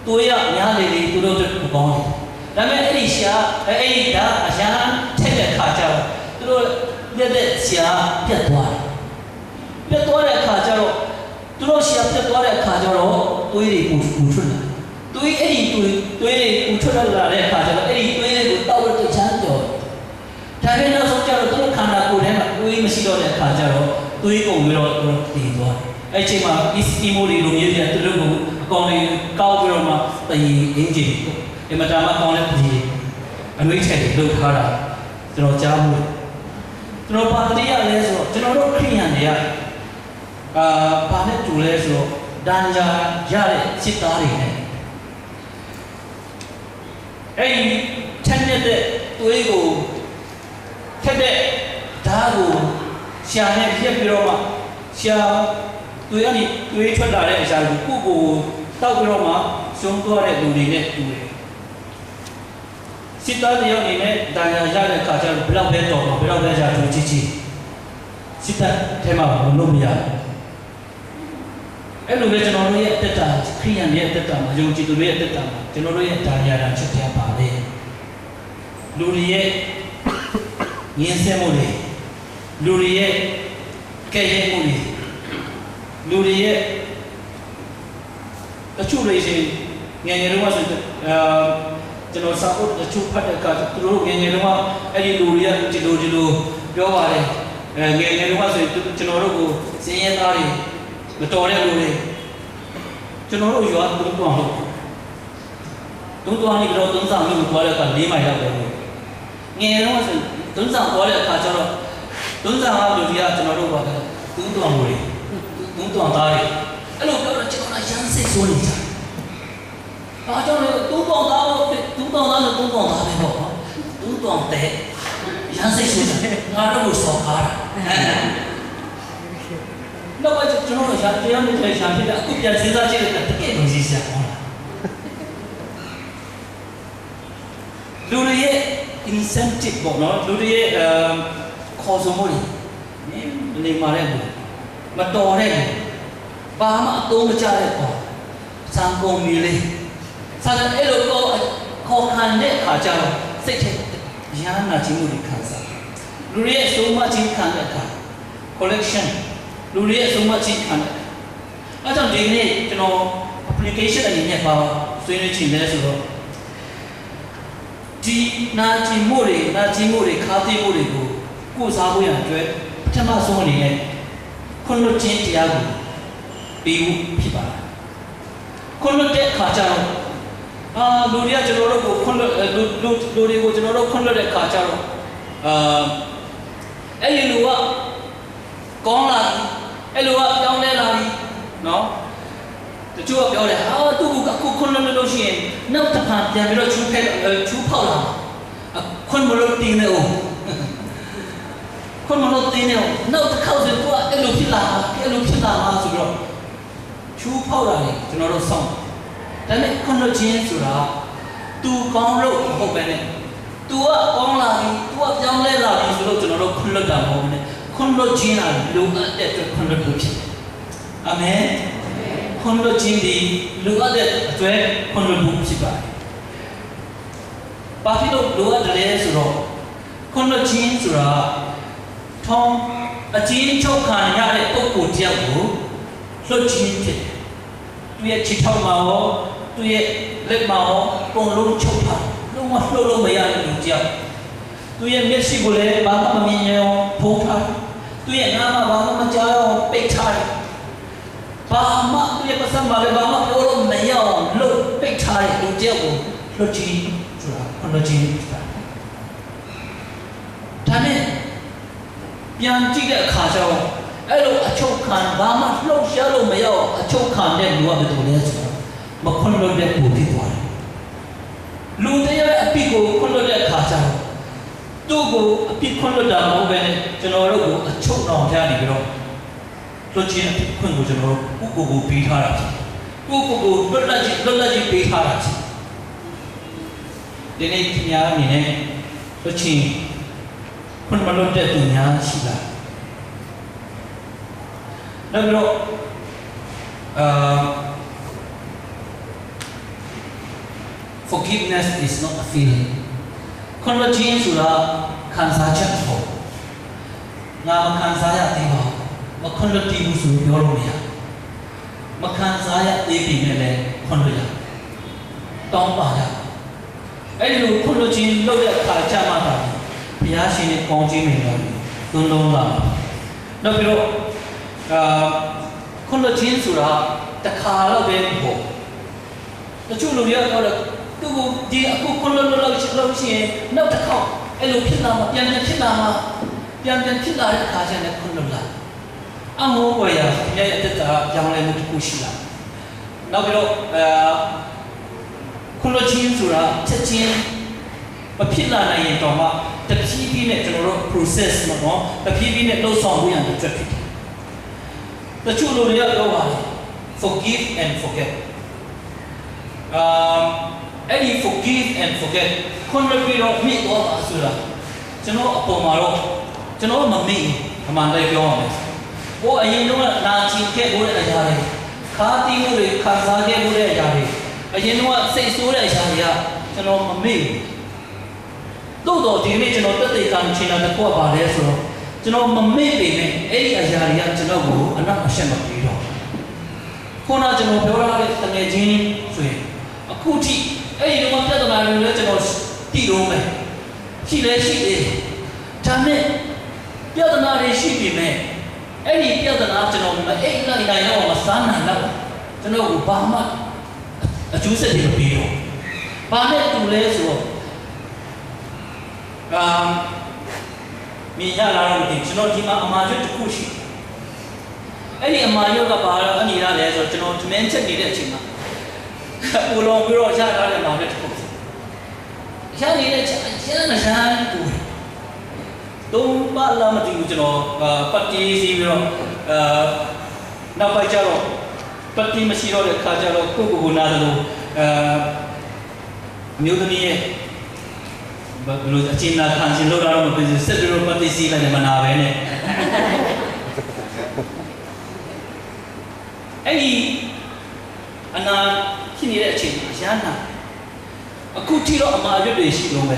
သွေးရများလေလေသူတို့တို့ကောင်းတယ်ဒါပေမဲ့အဲ့ဒီရှာအဲ့ဒီဓာတ်အရန်ထက်တဲ့အခါကျတော့သူတို့လက်တဲ့ရှာပြတ်သွားတယ်တဲ့အခါကျတော့သူတို့ရှာပြတ်သွားတဲ့အခါကျတော့သွေးတွေပူထွက်လာသွေးအဲ့ဒီသွေးတွေပူထွက်လာတဲ့အခါကျတော့အဲ့ဒီသွေးတွေကိုတောက်လို့ချမ်းကြော်ဒါပေမဲ့နောက်ဆုံးကျတော့သူတို့ခန္ဓာကိုယ်ထဲမှာသွေးမရှိတော့တဲ့အခါကျတော့သွေးကုန်ပြီးတော့တည်သွားအဲ့ချိန်မှာ Eskimo တွေလိုမျိုးပြန်သူတို့ကိုအကောင်တွေကောက်ပြီးတော့မှတည်အင်းကြီးအမတားမကောင်းတဲ့ပြည်အနှွေးထည်တွေလုပ်ထားတာကျွန်တော်ကြားမှုကျွန်တော်ပါတိရလဲဆိုတော့ကျွန်တော်တို့ခရိယန်တွေက ဘာနဲ့တူလဲဆိုတော့ဒဏ်ရာရတဲ့စစ်သားတွေနဲ့အဲ့ဒီချက်မြက်တဲ့သွေးကိုထက်တဲ့ဓာတ်ကိုရှာနဲ့ပြက်ပြီးတော့မှရှာသွေးကနေသွေးထွက်လာတဲ့အရာကိုကိုတောက်ပြီးတော့မှရှုံးသွားတဲ့လူတွေနဲ့တူတယ်စစ်သားတွေအနေနဲ့ဒဏ်ရာရတဲ့အခါကျတော့ဘယ်တော့ပဲတော့ဘယ်တော့ပဲကြာသူချစ်စစ်တပ်ထဲမှာဘလို့မရဘူးအဲ့လိုပဲကျွန်တော်တို့ရဲ့အတ္တခရိယန်ရဲ့အတ္တမှာယုံကြည်သူတွေရဲ့အတ္တမှာကျွန်တော်တို့ရဲ့ဒဏ်ရာတာချက်ပြပါလေလူတွေရဲ့ငင်းဆဲမှုတွေလူတွေရဲ့ကဲ့ရဲ့မှုတွေလူတွေရဲ့အချို့တွေရှင်ငယ်ငယ်တုန်းကဆိုကျွန်တော်စာအုပ်အချို့ဖတ်တဲ့အခါသူတို့ငယ်ငယ်တုန်းကအဲ့ဒီလူတွေကဒီလိုပြောပါတယ်ငယ်ငယ်တုန်းကဆိုကျွန်တော်တို့ကိုစင်းရဲသားတွေမတော်တဲ့လူတွေကျွန်တော်တို့ရွာတုံးတောင်းလို့တုံးတောင်းနေပြီးတော့တုံးဆောင်မျိုးကိုသွားတဲ့အခါ၄မိုင်လောက်ပဲငယ်တုန်းကဆိုတုံးဆောင်သွားတဲ့အခါကျတော့တုံးဆောင်ကလူတွေကကျွန်တော်တို့ဘာလဲတုံးတောင်းလို့တုံးတောင်းသားတွေအဲ့လိုပြောတော့ကျွန်တော်ကရမ်းစိတ်ဆိုးနေကြ။ဘာကြောင့်လဲတုံးတောင်းသားလို့တုံးတောင်းသားဆိုတုံးတောင်းသားပဲပေါ့နော်။တုံးတောင်းတဲ့ရမ်းစိတ်ဆိုးတယ်ငါတို့ကိုစော်ကားတာ။တော့ကျွန်တော်တို့ရှာတရားနဲ့ရှာဖြစ်တယ်အခုပြန်စဉ်းစားကြည့်လိုက်တာတကယ်ကိုစီစားအောင်လားလူတွေရဲ့ incentive ပေါ့နော်လူတွေရဲ့ခေါ်ဆိုမှုတွေနေမာတဲ့လူမတော်တဲ့လူဘာမှအသုံးမချတဲ့ပေါ့စံကုန်မီလေးစာတဲ့အဲ့လိုခေါ်ခံတဲ့အခါကျတော့စိတ်ထဲရဟနာခြင်းမှုတွေခံစားလူတွေရဲ့ဆုံးမခြင်းခံတဲ့အခါ collection လူတွေရဲ့ဆုံးမချင်းခံတယ်။အဲကြောင့်ဒီနေ့ကျွန်တော် application အနေနဲ့ပါဆွေးနွေးချင်တယ်ဆိုတော့ဒီနာကျင်မှုတွေခါးသိမှုတွေကိုကိုယ်စားဖို့ရအတွက်ပထမဆုံးအနေနဲ့ခွင့်လွှတ်ခြင်းတရားကိုပြီးဖို့ဖြစ်ပါတယ်။ခွင့်လွှတ်တဲ့အခါကျတော့လူတွေကကျွန်တော်တို့ကိုခွင့်လွှတ်လူတွေကိုကျွန်တော်တို့ခွင့်လွှတ်တဲ့အခါကျတော့အဲ့ဒီလူကကောင်းလာအဲ့လိုကပြောင်းလဲလာပြီနော်တချို့ကပြောတယ်သူကအခုခွန်းလို့ရှိရင်နောက်တစ်ခါပြန်ပြီးတော့ချူဖောက်လာခွန်းမလို့တင်းနေအောင်ခွန်းမလို့တင်းနေအောင်နောက်တစ်ခါဆိုသူကအဲ့လိုဖြစ်လာဆိုပြီးတော့ချူဖောက်လာတယ်ကျွန်တော်တို့စောင့်ဒါနဲ့ခွန်းလို့ချင်းဆိုတာသူကောင်းလို့မဟုတ်ပဲနဲ့သူကကောင်းလာပြီသူကပြောင်းလဲလာပြီဆိုတော့ကျွန်တော်တို့ခွန်းလို့တာမဟုတ်ဘူးနဲ့ခွန်လို့ခြင်းလာလူအပ်တဲ့အတွက်ခွန်လို့ဖြစ်တယ်။အာမင်။ခွန်လို့ခြင်းဒီလူအပ်တဲ့အတွက်ခွန်လို့ဖြစ်ပါတယ်။ဘာဖြစ်လို့လူအပ်တယ်ဆိုတော့ခွန်လို့ခြင်းဆိုတာထုံးအချင်းချုပ်ခံရတဲ့ပုဂ္ဂိုလ်တယောက်ကိုလွတ်ခြင်းဖြစ်တယ်။သူရဲ့ခြေထောက်မှာရောသူရဲ့လက်မှာရောပုံလုံးချုပ်ထားလုံးဝလှုပ်လို့မရတဲ့လူတယောက်သူရဲ့မျက်စိကိုလည်းဘာမှမမြင်ရအောင်ဖုံးထားသူရဲ့နာမဘာမှမကြားအောင်ပိတ်ထားတယ်ဘာမှသူရဲ့ပစံမှာလည်းဘာမှပြောလို့မရအောင်လှုပ်ပိတ်ထားတဲ့လူတယောက်ကိုလွတ်ခြင်းဆိုတာလွတ်ခြင်းဆိုတာဒါနဲ့ပြန်ကြည့်တဲ့အခါကျတော့အဲ့လိုအချုပ်ခံဘာမှလှုပ်ရှားလို့မရအောင်အချုပ်ခံတဲ့လူကဘယ်လိုလဲဆိုတော့မခွင့်လွတ်တဲ့ပုံဖြစ်သွားတယ်လူတယောက်အပိကိုခွင့်လွတ်တဲ့အခါကျတော့သူ့ကိုအပြစ်ခွင့်လွတ်တာမဟုတ်ပဲကျွန်တော်တို့ကိုအချုပ်တော်ထားနေပြီးတော့လွတ်ခြင်းအပြစ်ခွင့်ကိုကျွန်တော်တို့ကိုပေးထားတာဖြစ်ကိုလွတ်လပ်ခြင်းပေးထားတာဖြစ်ဒီနေ့ဒီများအနေနဲ့လွတ်ခြင်းခွင့်မလွတ်တဲ့သူများရှိလားနောက်ပြီးတော့forgiveness is not a feeling ခွင့်လွှတ်ခြင်းဆိုတာခံစားချက်ပေါ့ငါမခံစားရသေးပါဘူးမခွင့်လွှတ်ဘူးဆိုပြောလို့မရမခံစားရသေးပြီနဲ့လည်းခွင့်လွှတ်ရတောင်းပါရအဲ့ဒီလိုခွင့်လွှတ်ခြင်းလုပ်တဲ့အခါကျမှသာဘုရားရှင်ရဲ့ကောင်းခြင်းတွေသွန်လုံးလာနောက်ပြီးတော့ခွင့်လွှတ်ခြင်းဆိုတာတစ်ခါတော့ပဲပေါ့တချို့လူတွေကတော့သူကဒီအခုခွင့်လွှတ်လို့ရှိရင်နောက်တစ်ခေါက်အဲ့လိုဖြစ်လာမှပြန်ဖြစ်လာတဲ့အခါကျရင်ခွင့်လွှတ်လာ အမောဝရမြတ်တဲ့တာကြောင်းလည်းမတူရှိလားနောက်ပြီးတော့ခုလိုချင်းဆိုတာချက်ချင်းမဖြစ်လာနိုင်ရင်တော့မှတဖြည်းဖြည်းနဲ့ကျွန်တော်တို့ process မှာပေါ့တဖြည်းဖြည်းနဲ့လှုပ်ဆောင်မှုရတဲ့အတွက်ဖြစ်တယ်တချို့လူတွေကပြောပါတယ် forgive and forget အဲ့ဒီ forgive and forget ခွန်ပြီးတော့မိတော့ပါဆိုတာကျွန်တော်အပေါ်မှာတော့ကျွန်တော်မမေ့အမှန်တည်းပြောရမယ်ဟိုအရင်တော့နာကျင်ခဲ့ဖို့တဲ့အရာတွေခါတီးမှုတွေခံစားခဲ့ဖို့တဲ့အရာတွေအရင်တော့စိတ်ဆိုးတဲ့အရာတွေကကျွန်တော်မမေ့ဘူးတို့တော့ဒီနေ့ကျွန်တော်တက်တဲ့ကံချင်တာတစ်ခုပါလဲဆိုတော့ကျွန်တော်မမေ့ပေမဲ့အဲ့ဒီအရာတွေကကျွန်တော်ကိုအနောက်အရှက်မပြေတော့ခုနကျွန်တော်ပြောရတဲ့တကယ်ချင်းဆိုရင်အခုထိအဲ့ဒီတော့ပြဿနာတွေလည်းကျွန်တော်တည်တော့မယ်ရှိလဲရှိသေးတယ်ဒါနဲ့ပြဿနာတွေရှိပြီမဲ့အဲ့ဒီပြဿနာကျွန်တော်မအိတ်လိုက်နိုင်တော့မစားနိုင်တော့ကျွန်တော်ကိုဘာမှအကျိုးဆက်တွေမပြီးတော့ဘာနဲ့တူလဲဆိုတော့မြင်ရလာတော့ဒီကျွန်တော်ဒီမှာအမှားကျွတ်တစ်ခုရှိအဲ့ဒီအမှားရွက်ကဘာလို့အနေရလဲဆိုတော့ကျွန်တော်ထမင်းချက်နေတဲ့အချိန်မှာပူလောင်ပြီးတော့ရထားတဲ့မှာနဲ့တစ်ခုရနေတဲ့ချက်ရနေစမ်းပူတော့ဘာလာမသိဘူးကျွန်တော်ပတ်တီးစီပြီးတော့နောက်ပိုင်းကျတော့ပတ်တီးမရှိတော့တဲ့ခါကျတော့ကိုနာတယ်လို့မျိုးသမီးရဲ့ဘယ်လိုအချင်းနာခံရှင်လို့တော့မဖြစ်စက်ပြီးတော့ပတ်တီးစီလိုက်တယ်မနာပဲနဲ့အဲ့ဒီအနာဖြစ်နေတဲ့အချိန်မှာရနာအခုထိတော့အမှားရွတ်တွေရှိလုံးပဲ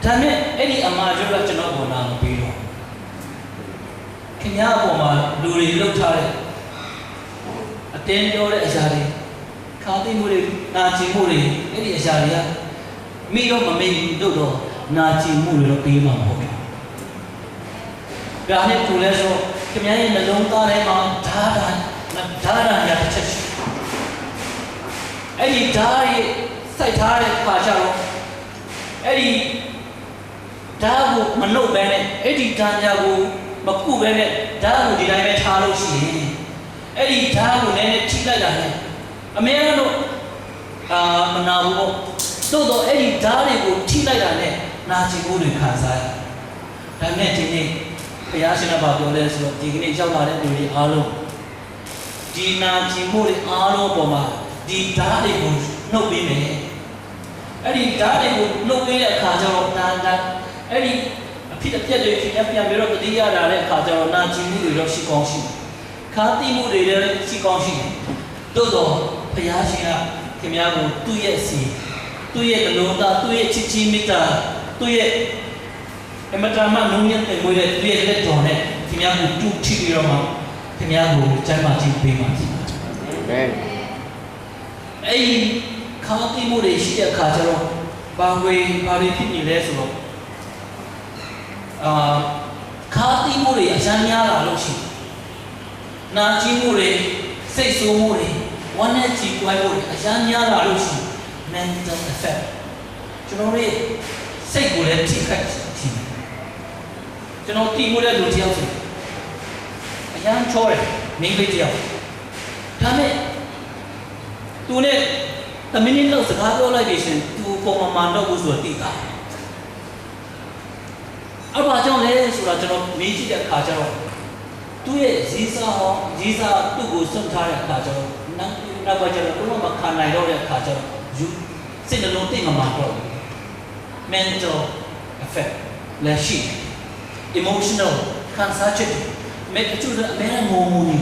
ဒါနဲ့အဲ့ဒီအမှားရွက်ကကျွန်တော်ပေါ်လာမပြီးတော့ခင်ဗျားအပေါ်မှာလူတွေလှုပ်ထားတဲ့အတင်းပြောတဲ့အရာတွေခါသိမှုတွေနာကျင်မှုတွေအဲ့ဒီအရာတွေကမိတော့မမေ့တို့တော့နာကျင်မှုတွေတော့ပြီးမှာမဟုတ်ဘူးဒါနဲ့သူလဲဆိုခင်ဗျားရဲ့နှလုံးသားထဲမှာဓာတ်ရတစ်ချက်ရှိအဲ့ဒီဓာတ်ရဲ့စိုက်ထားတဲ့ခါကျတော့အဲ့ဒီဓာတ်ကိုမနှုတ်ပဲနဲ့အဲ့ဒီဓာတ်ညာကိုမကုပဲနဲ့ဓာတ်ကိုဒီတိုင်းပဲထားလို့ရှိရင်အဲ့ဒီဓာတ်ကိုလည်းထိလိုက်တာနဲ့အမေကတော့မနာဘူးပေါ့သို့တော့အဲ့ဒီဓာတ်တွေကိုထိလိုက်တာနဲ့နာကျင်မှုတွေခံစားရဒါနဲ့ဒီနေ့ဘုရားရှင်ကပြောလဲဆိုတော့ဒီကနေ့ရောက်လာတဲ့လူတွေအားလုံးဒီနာကျင်မှုတွေအားလုံးပေါ်မှာဒီဓာတ်တွေကိုနှုတ်ပေးမယ်အဲ့ဒီဓာတ်တွေကိုနှုတ်ပေးတဲ့အခါကျတော့နာအဲ့ဒီအဖြစ်အပျက်တွေဖြစ်ပြန်ပြီးတော့တတိယလာတဲ့အခါကျတော့နာကျင်မှုတွေတော့ရှိကောင်းရှိခါတိမှုတွေလည်းရှိကောင်းရှိတယ်တို့တော့ဘုရားရှင်ကခင်ဗျားကိုသူ့ရဲ့စီသူ့ရဲ့အလုံးသားသူ့ရဲ့ချစ်ချင်းမေတ္တာသူ့ရဲ့အမတမနုံညံ့တဲ့ဝိတဲ့သူ့ရဲ့လက်တော်နဲ့ခင်ဗျားကိုတူထိပြီးတော့မှခင်ဗျားကိုကျမ်းမာခြင်းပေးပါစေ။အာမင်။အဲ့ဒီခါတိမှုတွေရှိတဲ့အခါကျတော့ဘာတွေဖြစ်နေလဲဆိုတော့ခါတိမှုတွေအများများလာလို့ရှိနာကျင်မှုတွေစိတ်ဆိုးမှုတွေဝမ်းနဲ့ကြည်ပွားမှုတွေအများများလာလို့ရှိ mental effect ကျွန်တော်ရဲ့စိတ်ကိုလည်းထိခိုက်ရှိတယ်ကျွန်တော်တီးမှုတဲ့လူတယောက်ဆိုအရန်ချောတယ်မိန်းကလေးတယောက်ဒါနဲ့သူနဲ့တမင်းင်းလောက်စကားပြောလိုက်ပြီရှင်သူပုံမှန်တော့ဘူးဆိုတော့တိတာအဲ့ဘာကြောင့်လဲဆိုတော့ကျွန်တော်မေးကြည့်တဲ့အခါကျတော့သူ့ရဲ့ဇီစာသူ့ကိုစွန့်ထားတဲ့အခါကျတော့နောက်ဘာကျတော့ဘုရားမခံနိုင်တော့တဲ့အခါကျတော့ယူစိတ်နှလုံးတိတ်မမှတော့ mental effect လက်ရှိ emotional ခံစားချက်မဲ့အကျိုးအမဲငုံငုံနေ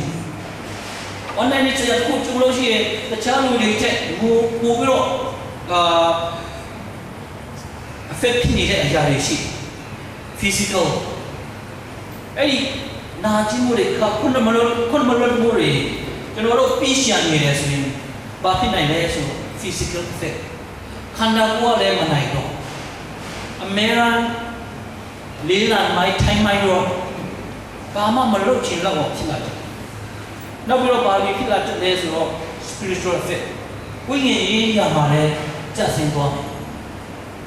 online နဲ့ဆက်ခုကျုံလို့ရှိရင်တခြားလူတွေတက်ပို့ပြီးတော့effect ဖြစ်နေတဲ့အရာတွေရှိ physical အဲ့ဒီနာကျင်မှုတွေခုနမလို့မှုတွေကျွန်တော်တို့ပြီးရှာနေတယ်ဆိုရင်ဘာဖြစ်နိုင်လဲဆို physical effect ခန္ဓာကိုယ်လည်းမနိုင်တော့အမေရန်လေးလံမိုက်ထိုင်းမိုက်တော့ဘာမှမလုပ်ချင်တော့ဖြစ်လာတယ်နောက်ပြီးတော့ဘာဖြစ်လာတဲ့ဆိုတော့ spiritual effect ဝိညာဉ်ရေးရမှာလည်းကြဆင်းသွား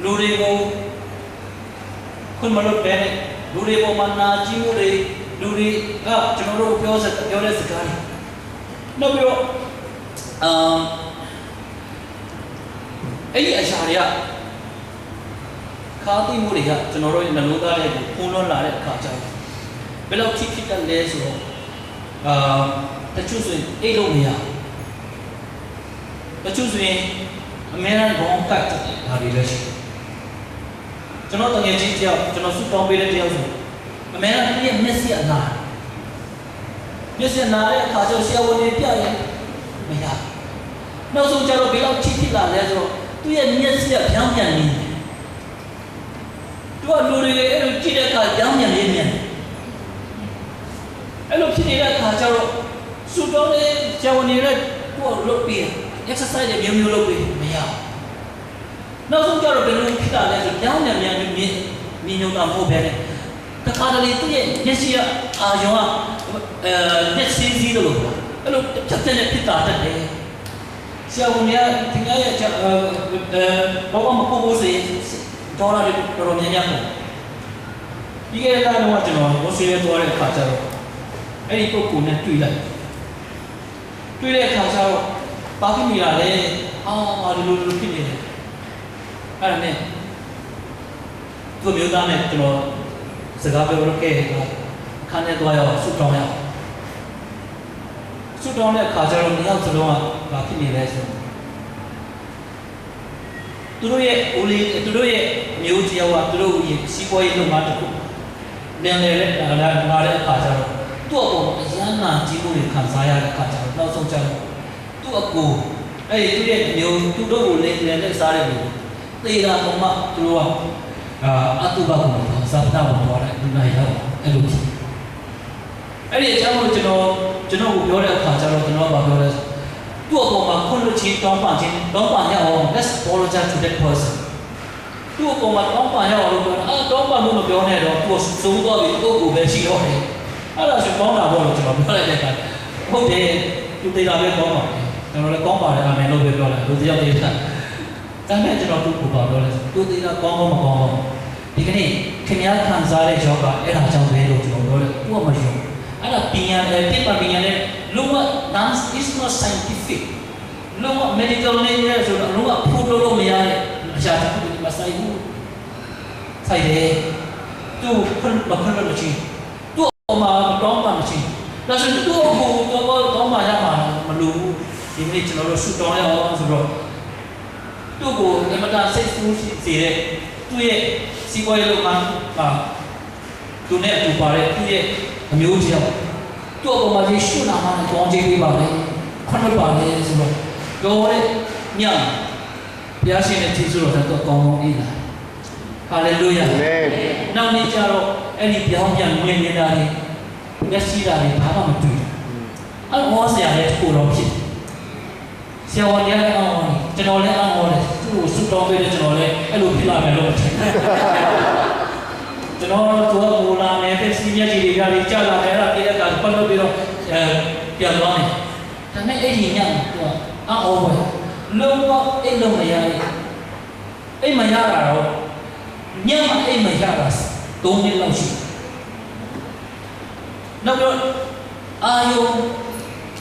လူတွေကိုခွင့်မလို့ပဲလူတွေပေါ်မှာနာကျင်မှုတွေ လူတွေကျွန်တော်တို့ပြောတဲ့စကားတွေနောက်ပြီးတော့အဲ့ဒီအရာတွေကခါသိမှုတွေကကျွန်တော်တို့ရဲ့နှလုံးသားထဲကိုဖုံးလွှမ်းလာတဲ့အခါကျတော့ဘယ်လောက်ဖြစ်တတ်လဲဆိုတော့တချို့ဆိုရင်အိတ်လို့မရတချို့ဆိုရင်အများအားဘောင်းကတ်တာတွေလည်းရှိကျွန်တော်တကယ်ချင်းတယောက်ကျွန်တော်စုတောင်းပေးတဲ့တယောက်ဆိုအများအားပြည့်မျက်စိအနာမျက်စိအနာရဲ့အခါကျဆရာဝန်တွေပြရင်မရနောက်ဆုံးကျတော့ဘယ်လောက်ဖြစ်လာလဲဆိုတော့သူ့ရဲ့မျက်စိကပြောင်းပြန်နေတယ်သူကလူတွေအဲ့လိုကြည့်တဲ့အခါပြောင်းပြန်နေတယ်အဲ့လိုဖြစ်နေတဲ့အခါကျတော့စုတောင်းတဲ့ဆရာဝန်တွေလည်းကိုယ်လုပ်ပြီး exercise တွေမျိုးလုပ်ပြီးမရနောက်ဆုံးကျတော့ဘယ်လိုဖြစ်လာလဲဆိုပြောင်းပြန်မြန်မြင်ညုံတာမဟုတ်ပဲတခါတလေသူ့ရဲ့မျက်စိကအာရုံကမျက်စိစီးလို့အဲ့လိုဖြတ်တဲ့ဖြစ်တာတတ်တယ်ဆရာဝန်များတင်ရရဲ့ဘောမကိုကိုစေဒေါ်လာတွေတော်တော်များများပေါ့ဒီကနေ့ကတော့ကျွန်တော်ကိုစေးရသွားတဲ့အခါကျတော့အဲ့ဒီပုဂ္ဂိုလ်နဲ့တွေ့တဲ့အခါကျတော့ပါကိမီလာလေဒီလိုဖြစ်နေတယ်အဲ့ဒါနဲ့သူ့မျိုးသားနဲ့ကျွန်တော်စကားပြောလို့ခဲ့ခန်းထဲသွားရောက်ဆုတောင်းရဆုတောင်းတဲ့အခါကျတော့နှစ်ယောက်စလုံးကဘာဖြစ်နေလဲဆိုသူတို့ရဲ့မျိုးတယောက်ကသူတို့ရဲ့စီးပွားရေးလုပ်ငန်းတစ်ခုလင်းနေတဲ့လာတဲ့အခါကျတော့သူ့အပေါ်အရန်နာကြီးမှုတွေခံစားရတဲ့အခါကျတော့နောက်ဆုံးကျတော့သူ့အကိုအဲ့ဒီသူ့ရဲ့မျိုးသူတို့ကိုလင်းနေတဲ့စားတဲ့လူသေတာတော့မှသူတို့ကအတုပကိုစာပနာကိုပြောတယ်ဒီနေ့ရောက်အဲ့လိုဖြစ်အဲ့ဒီအကြောင်းကိုကျွန်တော်ကိုပြောတဲ့အခါကျတော့ကျွန်တော်ကပြောတယ်သူ့အပေါ်မှာခွင့်လွှတ်ခြင်းတောင်းပန်ရအောင် let's apologize to that person သူ့အပေါ်မှာတောင်းပန်ရအောင်လို့ပြောတောင်းပန်လို့မပြောနဲ့တော့သူသုံးသွားပြီသူ့ကိုပဲရှိတော့တယ်အဲ့ဒါဆိုကောင်းတာပေါ့လို့ကျွန်တော်ပြောလိုက်တဲ့အခါဟုတ်တယ်သူသေးတာပဲကောင်းပါကျွန်တော်လည်းကောင်းပါတယ်အမယ်လို့ပြောလိုက်လူတယောက်တည်းကဒါနဲ့ကျွန်တော်သူ့ကိုပြောလဲသူသေးတာကောင်းမကောင်းဒီကနေ့ခင်ဗျားခံစားတဲ့ယောဂအဲ့ဒါကြောင့်ပဲလို့ကျွန်တော်ပြောတယ်သူကမယုံအဲ့ဒါပညာနဲ့တိပ္ပပညာနဲ့လုံးဝ dance is not scientific လုံးဝ medical နဲ့ဆိုတော့လုံးဝဖို့လို့မရတဲ့အရာတစ်ခုမဆိုင်ဘူးဆိုင်တယ်သူခွန်းလို့မရှိသူ့အမှာတောင်းပန်မရှိဒါဆိုသူ့ကိုတောင်းပန်ရမှာမလိုဘူးဒီနေ့ကျွန်တော်တို့ဆူတောင်းရအောင်ဆိုတော့သူ့ကိုအမတန်စိတ်ဆူစေတဲ့သူ့ရဲ့စီးပွားရေးလုပ်ငန်းသူနဲ့အတူပါတဲ့သူ့ရဲ့အမျိုးကြီးတော့သူ့အပေါ်မှာယေရှုနာမနဲ့ကောင်းချီးပေးပါလေခွင့်လွှတ်ပါလေဆိုတော့ပြောတဲ့ညဘုရားရှင်ရဲ့ကျေးဇူးတော်တော့ကောင်းကောင်းအေးလာဟာလေလုယာနောက်နေ့ကျတော့အဲ့ဒီပြောင်းပြန်မြင်နေတာလေမျက်စိဓာတ်တွေဘာမှမတွေ့ဘူးအဲ့ဟောဆရာရဲ့တစ်ခုတော့ဖြစ်ဆရာဝန်ရဲ့အောင်းကျွန်တော်လည်းအောင်းတယ်သူ့ကိုဆုတောင်းပေးတယ်ကျွန်တော်လည်းအဲ့လိုဖြစ်လာမယ်လို့ထင်တယ်ကျွန်တော်တို့ကဘူလာနဲ့ဖြစ်စီမျက်ကြည့်တွေကြာလာတယ်အဲ့ဒါပြည့်တဲ့အခါပတ်လို့ပြီးတော့ပြန်သွားတယ်ဒါနဲ့အဲ့ဒီညသူကအောင်းပဲလုံးဝအိတ်လုံးမရဘူးအိတ်မရတာတော့ညမှာအိတ်မရတာ3နှစ်လောက်ရှိနောက်တော့အာယု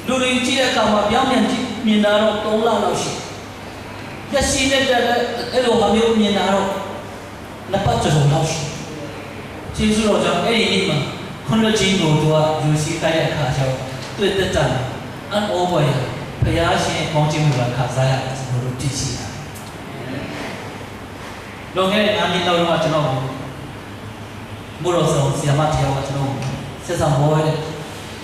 လူတွေကြည့်တဲ့အခါမှာပြောင်းပြန်မြင်တာတော့3လလောက်ရှိလက်ရှိနဲ့အဲ့လိုဟာမျိုးမြင်တာတော့နှစ်ပတ်ကျော်လောက်ရှိကျေးဇူးတော်ကြောင့်အဲ့ဒီနေ့မှာခွန်တော်ကြီးကိုသူကယူစီတိုက်တဲ့အခါကျတော့တွေ့တဲ့တန်အန်အိုးပေါ်ရဘုရားရှင်ကောင်းချီးမှုကခါစားရတယ်ကျွန်တော်တို့သိရှိတာလွန်ခဲ့တဲ့9နှစ်လောက်တော့ကျွန်တော်မို့လို့ဆိုဆီယမတယောက်ကကျွန်တော်ဆက်ဆောင်ပေါ်ရတယ်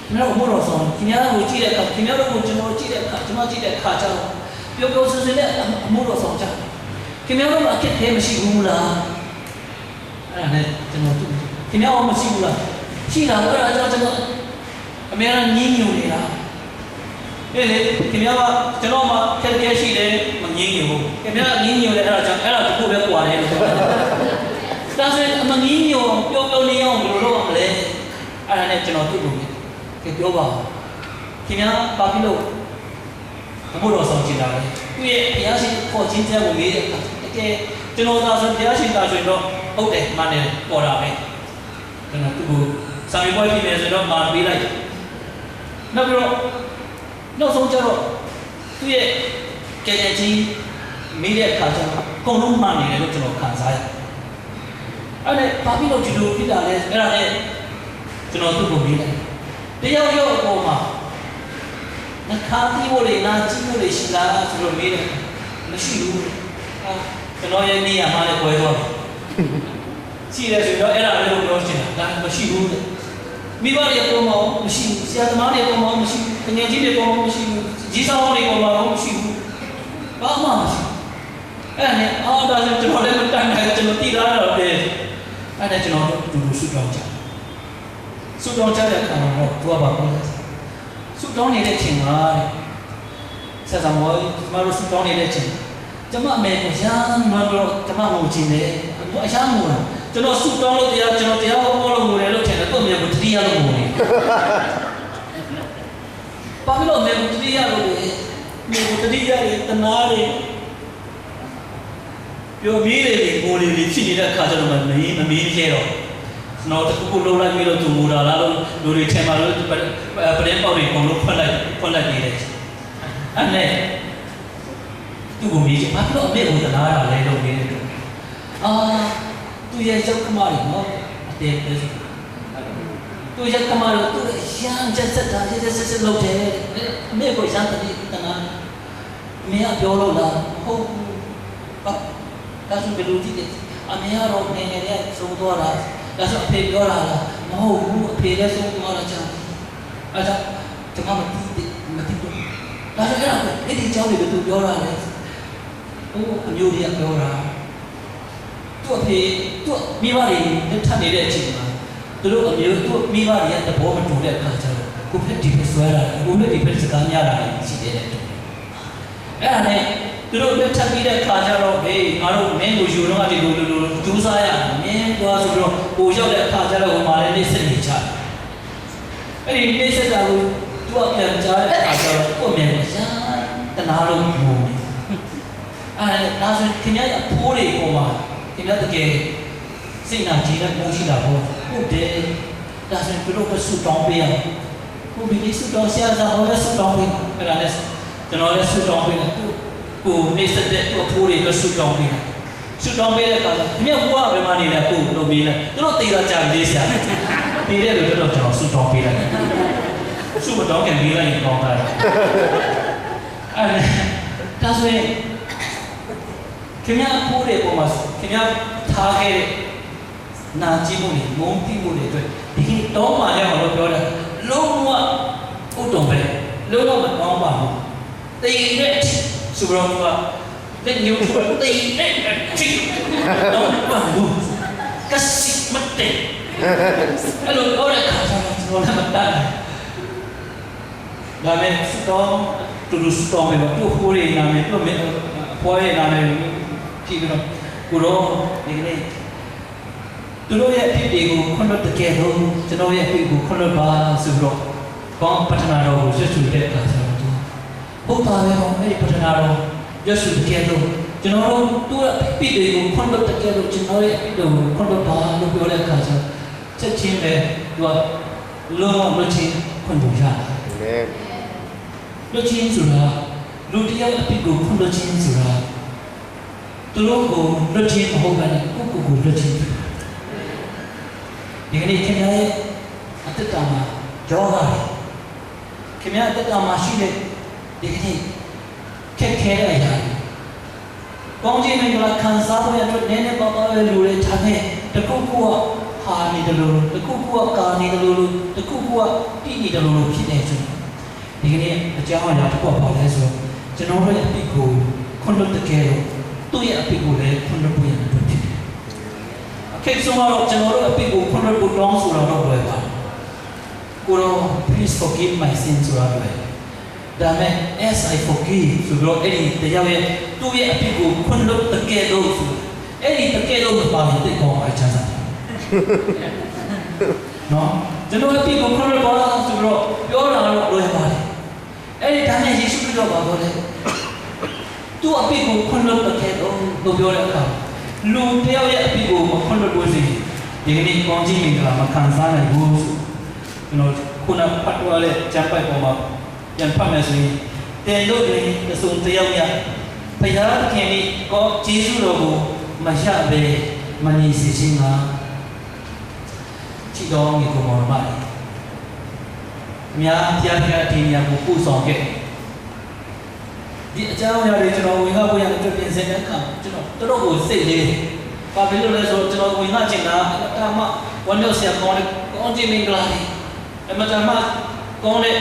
ကျွန်တော်မို့လို့ဆိုခင်ဗျားတို့ကြည့်တဲ့အခါခင်ဗျားတို့ကိုကျွန်တော်ကြည့်တဲ့အခါကျွန်တော်ကြည့်တဲ့အခါကျတော့ပျော်ပျော်စင်စင်နဲ့မို့လို့ဆောင်ကြခင်ဗျားတို့အခက်ခဲမရှိဘူးလားအဲ့ဒါနဲ့ကျွန်တော်ခင်ဗျားတို့မရှိဘူးလားရှိတာအဲ့ဒါကျွန်တော်အများအားညင်းညူနေတာအဲ့လေခင်ဗျားကကျွန်တော်မှခက်ခဲရှိတယ်မငင်းညူဘူးခင်ဗျားကငင်းညူတယ်အဲ့ဒါကြောင့်အဲ့ဒါတခုပဲကွာတယ်လို့ပြောတာဒါဆိုရင်မငင်းညူပျော်ပျော်နေအောင်ဘယ်လိုလုပ်ရမလဲအဲ့ဒါနဲ့ကျွန်တော်တွေ့လို့ပြောပါခင်ဗျားဘာဖြစ်လို့ဘုရားဆောင်ကြည့်တာလဲသူရဲ့ဘုရားရှင်ခေါ်ခြင်းတဲ့ဝင်လေးတကယ်ကျွန်တော်သာဆိုဘုရားရှင်သာဆိုရင်တော့ဟုတ်တယ်မှန်တယ်ပေါ်တာပဲကျွန်တော်သူ့ကို စာမေးပွဲပြင်မယ်ဆိုတော့မာပေးလိုက်နောက်ပြီးတော့နောက်ဆုံးကျတော့သူ့ရဲ့ကဲတဲ့ချင်းမိတဲ့အခါကျတော့အကုန်လုံးမှန်နေတယ်လို့ကျွန်တော်ခံစားရတယ်အဲ့ဒါဘာဖြစ်လို့ဒီလိုဖြစ်တာလဲအဲ့ဒါနဲ့ကျွန်တော်သူ့ကိုမေးလိုက်တယောက်ယောက်အပေါ်မှာနှခါတီးဖို့လေနာကြည့်ဖို့လေရှိလားဆိုတော့မေးတယ်မရှိဘူးကျွန်တော်ရဲ့နေရာမှာလည်းပွဲတော့ရှိတယ်ဆိုတော့အဲ့ဒါလည်းပြောချင်တာဒါမရှိဘူးတဲ့မိဘတွေအပေါ်မှာမရှိဘူးဆရာသမားတွေအပေါ်မှာမရှိဘူးငယ်ကြီးတွေအပေါ်မှာမရှိဘူးကြီးစားတွေအပေါ်မှာမရှိဘူးဘာမှမရှိအဲ့နဲ့အော်ဒါဆိုကျွန်တော်လည်းမတန်နိုင်ကျွန်တော်တည်လာတော့တယ်အဲ့ဒါကျွန်တော်တို့ဆူတောင်းကြဆူတောင်းကြတဲ့အခါမှာတော့သူကဘာပြောလဲဆူတောင်းနေတဲ့ချိန်မှာဆက်ဆံမောကျွန်တော်တို့ဆူတောင်းနေတဲ့ချိန်ကျွန်မအမေကိုရမ်းမလို့ကျွန်မကိုကြည့်နေအရှားမို့လားကျွန်တော်ဆူတောင်းလို့တရားကျွန်တော်တရားဟောလို့ငိုတယ်လို့ထင်တယ်တော့အမေကိုတတိယလို့ငိုနေဘာလို့အမေကိုတတိယလို့လဲအမေကိုတတိယလေတနာလေပြောမီးလေးကိုလေးဖြစ်နေတဲ့အခါကျတော့မမီးရဲတော့ကျွန်တော်တခုလုံးလိုက်ပြီးတော့သူငိုတာလားလို့လူတွေထင်ပါလို့ပဒင်းပေါက်တွေအကုန်လုံးဖွက်လိုက်နေတယ်အဲ့နဲ့သူ့ကိုမေးချင်ဘာလို့အမေကိုတနာတာလဲလို့မေးတယ်သူရဲ့ရုပ်ကမားတွေနော်အတဲပဲသူရဲ့ကမားတို့သူရမ်းချက်ဆက်တာရက်ဆက်လုပ်တယ်အမေကိုရမ်းတနာမင်းကပြောလို့လားဟုတ်ဒါဆိုဘယ်လိုကြည့်လဲအမေကတော့ငယ်ငယ်လေးဆုံးသွားတာဒါဆိုအဖေပြောတာလားမဟုတ်ဘူးအဖေလည်းဆုံးသွားတာကြောင့်အဲ့ဒါကျွန်တော်မသိဘူးဒါဆိုအဲ့ဒီကြောင့်လည်းသူပြောတာလေဟိုအမျိုးကြီးပြောတာသူ့အဖေသူ့မိဘတွေလက်ထပ်နေတဲ့အချိန်မှာသူတို့အမျိုးသူ့မိဘတွေကသဘောမတူတဲ့အခါကျတော့ကိုဖက်ဒီဖက်ဆွဲတာကိုဖက်ဒီဖက်စကားများတာရှိတယ်အဲ့ဒါနဲ့သူတို့လက်ထပ်ပြီးတဲ့အခါကျတော့ဟေးငါတို့မင်းကိုယူတော့ဒီလိုဒူးစားရမင်းသွားဆိုတော့ကိုရောက်တဲ့အခါကျတော့ဟိုမှာလည်းနေစနေချအဲ့ဒီနေစတာကိုသူကပြန်ကြားတဲ့အခါကျတော့ကို့မြန်ရှာတနာလို့ငိုနေအဲ့ဒါဆိုခင်ဗျားအဖိုးတွေပေါ်မှာခင်ဗျားတကယ်စိတ်နာကြည်တဲ့ပုံရှိတာပေါ့ဟုတ်တယ်ဒါဆိုရင်သူတို့ကဆူတောင်းပေးရဟုတ်ပြီဆူတောင်းဆရာကဟောလဲဆူတောင်းပေးအဲ့ဒါလည်းကျွန်တော်လည်းဆူတောင်းပေးတယ်ကိုနေစတဲ့ကိုဖိုးတွေကဆူတောင်းပေးတယ်ဆူတောင်းပေးတဲ့အခါကျခင်ဗျားဘုရားဘယ်မှာနေလဲကိုလို့မေးလဲသူတို့တေးတော့ကြာလေးဆရာတေးတဲ့လူတို့ကျွန်တော်ဆူတောင်းပေးလိုက်ဆူမတောင်းခင်လေးလိုက်ရင်ကောင်းတာအဲ့ဒါဆိုရင်ခင်ဗျားဖိုးတွေပေါ်မှာခင်ဗျားထားခဲ့တဲ့နာကြည့်မှုတွေမုန်းတိမှုတွေအတွက်ဒီခေတ်တောင်းပါရအောင်လို့ပြောတယ်လုံးဝဥတုံပဲလုံးဝမတောင်းပါဘူးတေးတဲ့ဆိုတော့ကလက်ညှိုးထိုးတေးတဲ့ချိတော့ဘာလို့ကစီမတဲ့အဲ့လိုပြောတဲ့ခါကျတော့ကျွန်တော်လည်းမတတ်ဘူးဒါနဲ့စတော့သူတို့စတော့မယ်သူ့ဟိုးရနာမယ်သူ့ဖွားရနာမယ်ကြည့်ပြီးတော့ကိုတော့ဒီကနေ့သူတို့ရဲ့အဖြစ်တွေကိုခွင့်လွှတ်တကယ်တော့ကျွန်တော်ရဲ့အဖြစ်ကိုခွင့်လွှတ်ပါဆိုတော့ဘောင်းပထနာတော်ကိုဆွတ်ဆွတဲ့အခါကျတော့ဟုတ်ပါရဲ့ဘောင်းအဲ့ဒီပထနာတော်ရွတ်ဆွတကယ်တော့ကျွန်တော်တို့သူ့ရဲ့အဖြစ်တွေကိုခွင့်လွှတ်တကယ်တော့ကျွန်တော်ရဲ့အဖြစ်တွေကိုခွင့်လွှတ်ပါလို့ပြောတဲ့အခါကျတော့ချက်ချင်းပဲသူကလုံးဝလွတ်ချင်းခွင့်ပြုရတယ်လွတ်ချင်းဆိုတာလူတယောက်အဖြစ်ကိုခွင့်လွှတ်ချင်းဆိုတာသူတို့ကိုလွတ်ချင်းမဟုတ်ဘဲနဲ့ကိုယ့်ကိုယ်လွတ်ချင်းဒီကနေ့ခင်ဗျားရဲ့အတ္တတာမှာကြောတာခင်ဗျားအတ္တတာမှာရှိတဲ့ဒီကနေ့ခက်ခဲတဲ့အရာကောင်းခြင်းမင်္ဂလာခံစားဖို့ရတဲ့နည်းနည်းပါးပါးပဲလူတွေထားခဲ့တခုခုကဟာနေတယ်လို့တခုခုကကာနေတယ်လို့တခုခုကတိနေတယ်လို့ဖြစ်နေဆိုဒီကနေ့အကြောင်းအရာတစ်ခုပါလဲဆိုကျွန်တော်တို့ရဲ့အဖြစ်ကိုခွင့်လွှတ်တကယ်လို့သူ့ရဲ့အဖြစ်ကိုလည်းခွင့်လွှတ်ဖို့ရတဲ့ဖြစ်တယ်ခေတ်ဆုံးတော့ကျွန်တော်တို့အဖြစ်ကိုခွင့်လွှတ်ဖို့တောင်းဆိုတာတော့လွယ်ပါကိုတော့ please forgive my sins ဆိုတာလွယ်ဒါမဲ့ as I forgive ဆိုတော့အဲ့ဒီတရားရဲ့သူ့ရဲ့အဖြစ်ကိုခွင့်လွှတ်တကယ်လို့ဆိုအဲ့ဒီတကယ်လို့မပါရင်တိတ်ကောင်းပါချမ်းသာနော်ကျွန်တော်အဖြစ်ကိုခွင့်လွှတ်ပါဆိုတော့ပြောတာတော့လွယ်ပါတယ်အဲ့ဒီဒါနဲ့ယေရှုခရစ်တော်ပါတော့လေသူ့အဖြစ်ကိုခွင့်လွှတ်တကယ်လို့ပြောတဲ့အခါလူတယောက်ရဲ့အဖြစ်ကိုမခွင့်လွှတ်လို့စီဒီကနေ့ကောင်းခြင်းမင်္ဂလာမခံစားနိုင်ဘူး ကျွန်တော်ခုနဖတ်သွားတဲ့ကျမ်းပိုက်ပေါ်မှာပြန်ဖတ်မယ်ဆိုရင်တင်တို့တွင်အစုံတယောက်ရဘုရားသခင်၏ကောကျေးဇူးတော်ကိုမရဘဲမနေစေခြင်းကချစ်တော်မိကိုမောင်မလေးအများပြားပြားဒီနေရာကိုပို့ဆောင်ခဲ့ဒီအကြောင်းအရာတွေကျွန်တော်ဝင်ငါကိုရတဲ့ပြင်ဆင်တဲ့အခါကျွန်တော်တို့ကိုစိတ်လေးဘာဖြစ်လို့လဲဆိုတော့ကျွန်တော်ဝင်ငါချင်တာအမှဝန်တော့ဆရာကောင်းတဲ့ကောင်းခြင်းမင်္ဂလာတွေအမှန်မှကောင်းတဲ့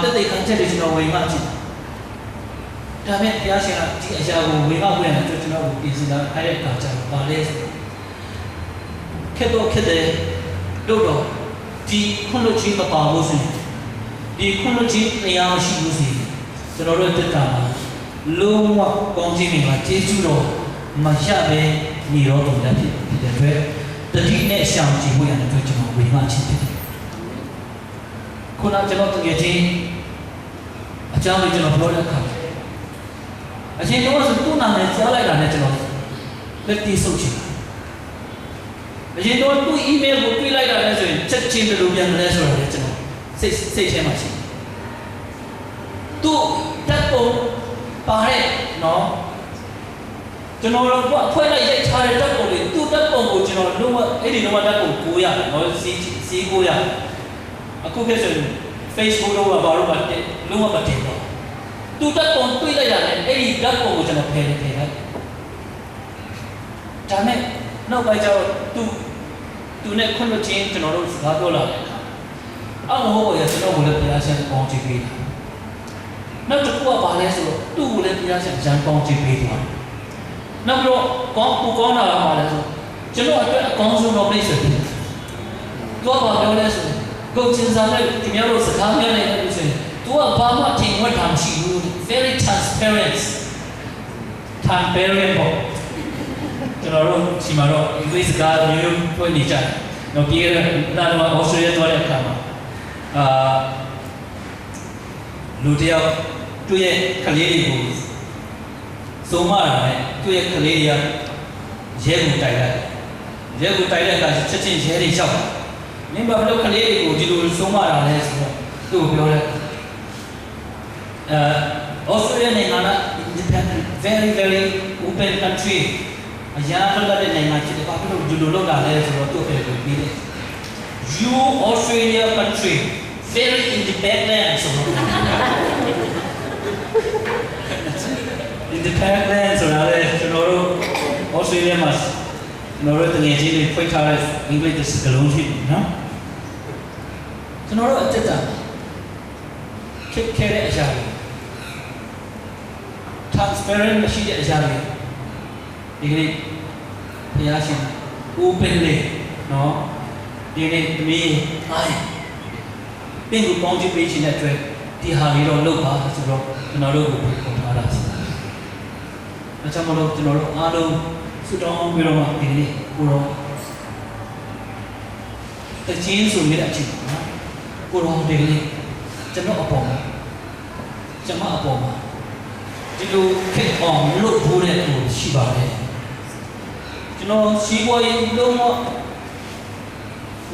တက်တဲ့ခံချက်တွေကျွန်တော်ဝင်ငါချင်ဒါမဲ့ဘုရားရှင်ကဒီအရာကိုဝင်ငါကိုရတဲ့ကျွန်တော်ကိုပြင်ဆင်တာအဲ့တဲ့အခါကျတော့ပါလဲခက်တော့ခက်တယ်တို့တော့ဒီခွင့်လွှတ်ခြင်းမပါဘူးဆိုရင်ဒီခွင့်လွှတ်ခြင်းတရားမရှိဘူးဆိုရင်ကျွန်တော်တို့တက်တာလုံးဝကောင်းခြင်းတွေကကျေးဇူးတော်မရပဲနေရောတော်လက်ဖြစ်တဲ့အတွက်တတိနဲ့ရှောင်ကြည့်ဖို့ရတဲ့အတွက်ကျွန်တော်ဝေငှချင်းဖြစ်တယ်ခုနကျွန်တော်တကယ်ချင်းအကြောင်းလေးကျွန်တော်ပြောတဲ့အခါအချင်းတော့ဆိုသူ့နာမည်ကြားလိုက်တာနဲ့ကျွန်တော်လက်တီးဆုပ်ချင်တာအရင်တော့သူ့ email ကိုတွေ့လိုက်တာလည်းဆိုရင်ချက်ချင်းဘယ်လိုပြန်လဲဆိုတာလည်းကျွန်တော်စိတ်ထဲမှာရှိတယ်သူတက်ပုံပါတဲ့နော်ကျွန်တော်တို့ကဖွဲ့လိုက်ရိုက်ထားတဲ့တက်ပုံလေးသူ့တက်ပုံကိုကျွန်တော်လုံးဝအဲ့ဒီလုံးဝတက်ပုံ900နော်စီ900အခုဖြစ်ဆိုရင် Facebook တော့ဘာလို့မတက်လုံးဝမတင်တော့သူ့တက်ပုံတွေ့လိုက်ရတယ်အဲ့ဒီတက်ပုံကိုကျွန်တော်ဖယ်လိုက်ဒါနဲ့နောက်ပိုင်းကျတော့သူနဲ့ခွင့်လွှတ်ခြင်းကျွန်တော်တို့စကားပြောလာတယ်အောက်ဟောရကျွန်တော်ကိုလည်းတရားရှင်ပေါင်းကြည့်ပေးတာနောက်တစ်ခုကဘာလဲဆိုတော့သူ့ကိုလည်းတရားရှင်ရန်ပေါင်းကြည့်ပေးသွားတယ်နောက်တော့ကောင်းတာကဘာလဲဆိုကျွန်တော်အတွက်အကောင်းဆုံးတော့ပြည့်စုံတယ်သူကဘာပြောလဲဆိုကိုချင်းစားလိုက်ဒီမျိုးလို့စကားပြောနေတယ်ဆိုရင်သူကဘာမှထင်ဝက်တာမရှိဘူး very transparent ပေါ့ကျွန်တော်တို့ဒီမှာတော့ English စကားမျိုးပြောနေကြတယ်။နောက်ပြီးတော့ Australia သွားတဲ့အခါမှာလူတယောက်သူ့ရဲ့ကလေးတွေကိုစုံမတာနဲ့သူ့ရဲ့ကလေးတွေကရဲကိုတိုက်လိုက်။ရဲကိုတိုက်တဲ့အခါချက်ချင်းရဲတွေလျှောက်တယ်။မင်းဘာလို့ကလေးတွေကိုဒီလိုစုံမတာလဲဆိုတော့သူ့ကိုပြောတယ်Australia နိုင်ငံက independent very very open countryအရာထုတ်တဲ့နိုင်ငံဖြစ်တယ်ဘာဖြစ်လို့ဒီလိုလုပ်တာလဲဆိုတော့သူ့ဖေကိုပြီးတယ် You Australia country very independent ဆိုတော့ independent ဆိုတာလေကျွန်တော်တို့ Australia မှာကျွန်တော်တို့တကယ်ကြီးတွေဖွင့်ထားတဲ့ English စကားလုံးရှိတယ်နော်ကျွန်တော်တို့အတက်တာခက်ခဲတဲ့အရာတွေ transparent မရှိတဲ့အရာတွေဒီကနေ့ဘုရားရှင် open လေးနော်ဒီနေ့သမီးအားပင်ကိုပေါင်းကြည့်ပေးခြင်းတဲ့အတွက်ဒီဟာလေးတော့လုပ်ပါဆိုတော့ကျွန်တော်တို့ကိုပုံထားတာရှိတယ်။အဲကြောင့်မလို့ကျွန်တော်တို့အားလုံးဆုတောင်းပြီးတော့မှဒီနေ့ကိုတော့တခြင်းဆိုမိတဲ့အချိန်နော်ကိုတော့ဒီကနေ့ကျွန်တော်အပေါ်မှာကျွန်မအပေါ်မှာဒီလိုခက်အောင်လုပ်ဖို့တဲ့ကိုရှိပါတယ်ကျွန်တော်စီးပွားရေးလုံးဝ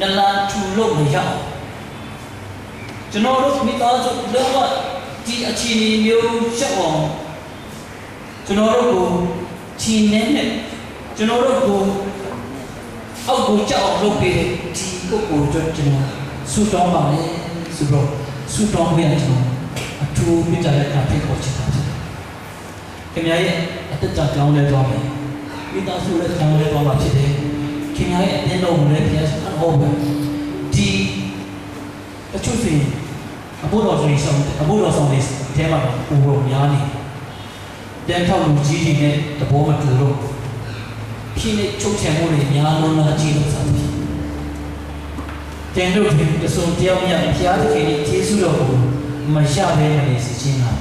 နလန်ထူလို့မရအောင်ကျွန်တော်တို့မိသားစုလုံးဝဒီအခြေအနေမျိုးရှောက်အောင်ကျွန်တော်တို့ကိုချီနေနဲ့ကျွန်တော်တို့ကိုအောက်ကိုကြောက်အောင်လုပ်ပေးတဲ့ဒီကိုကိုကျွန်တော်ဆူတောင်းပါလေဆိုတော့ဆူတောင်းပေးရကျွန်တော်အထူးပြကြတဲ့အခါဖြစ်ပေါ်ချင်တာဖြစ်တယ်ခင်ဗျားရဲ့အသက်တာကောင်းလဲသွားမယ်မိသားစုလည်းကောင်းလဲသွားမှာဖြစ်တယ်ခင်ဗျားရဲ့အတင်းတော်ကိုလည်းပြန်ဟုတ်ပါဒီအချို့ဆိုရင်အဖို့တော်ဆိုရင်အဖို့တော်ဆောင်နေတဲမှာပူပုံများနေပြန်ထောက်လူကြီးတွေနဲ့တဘောမတူလို့ဖြစ်နေချုပ်ချယ်မှုတွေများလုံးလာကြည့်လို့ဆိုတယ်တင်တို့ဒီတစုံတယောက်မြတ်ဖျားသခင်ရဲ့ကျေးဇူးတော်ကိုမရဘဲမနေစေခြင်းလား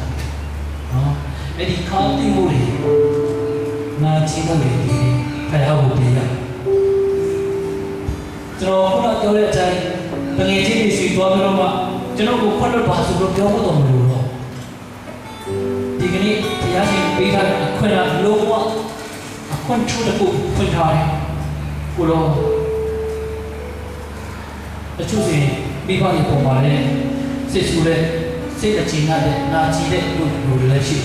နော်အဲ့ဒီခေါင်းသိမှုတွေနာချီမှုတွေဖျားဖို့ပြရကျွန်တော်ခုနပြောတဲ့အတိုင်းတကယ်ချင်းတွေရှိသွားပြီးတော့မှကျွန်တော်ကိုခွင့်လွှတ်ပါဆိုလို့ပြောဖို့တော့မလိုတော့ဒီကနေ့တရားရှင်ပေးထားတဲ့အခွင့်အရေးလုံးဝအခွင့်ထူးတစ်ခုဖွင့်ထားတယ်ကိုတော့တချို့ဆိုရင် မိဘတွေပေါ်မှာလည်းစိတ်ဆူတဲ့စိတ်အချင်းနဲ့နာကြည့်တဲ့လူတွေလည်းရှိ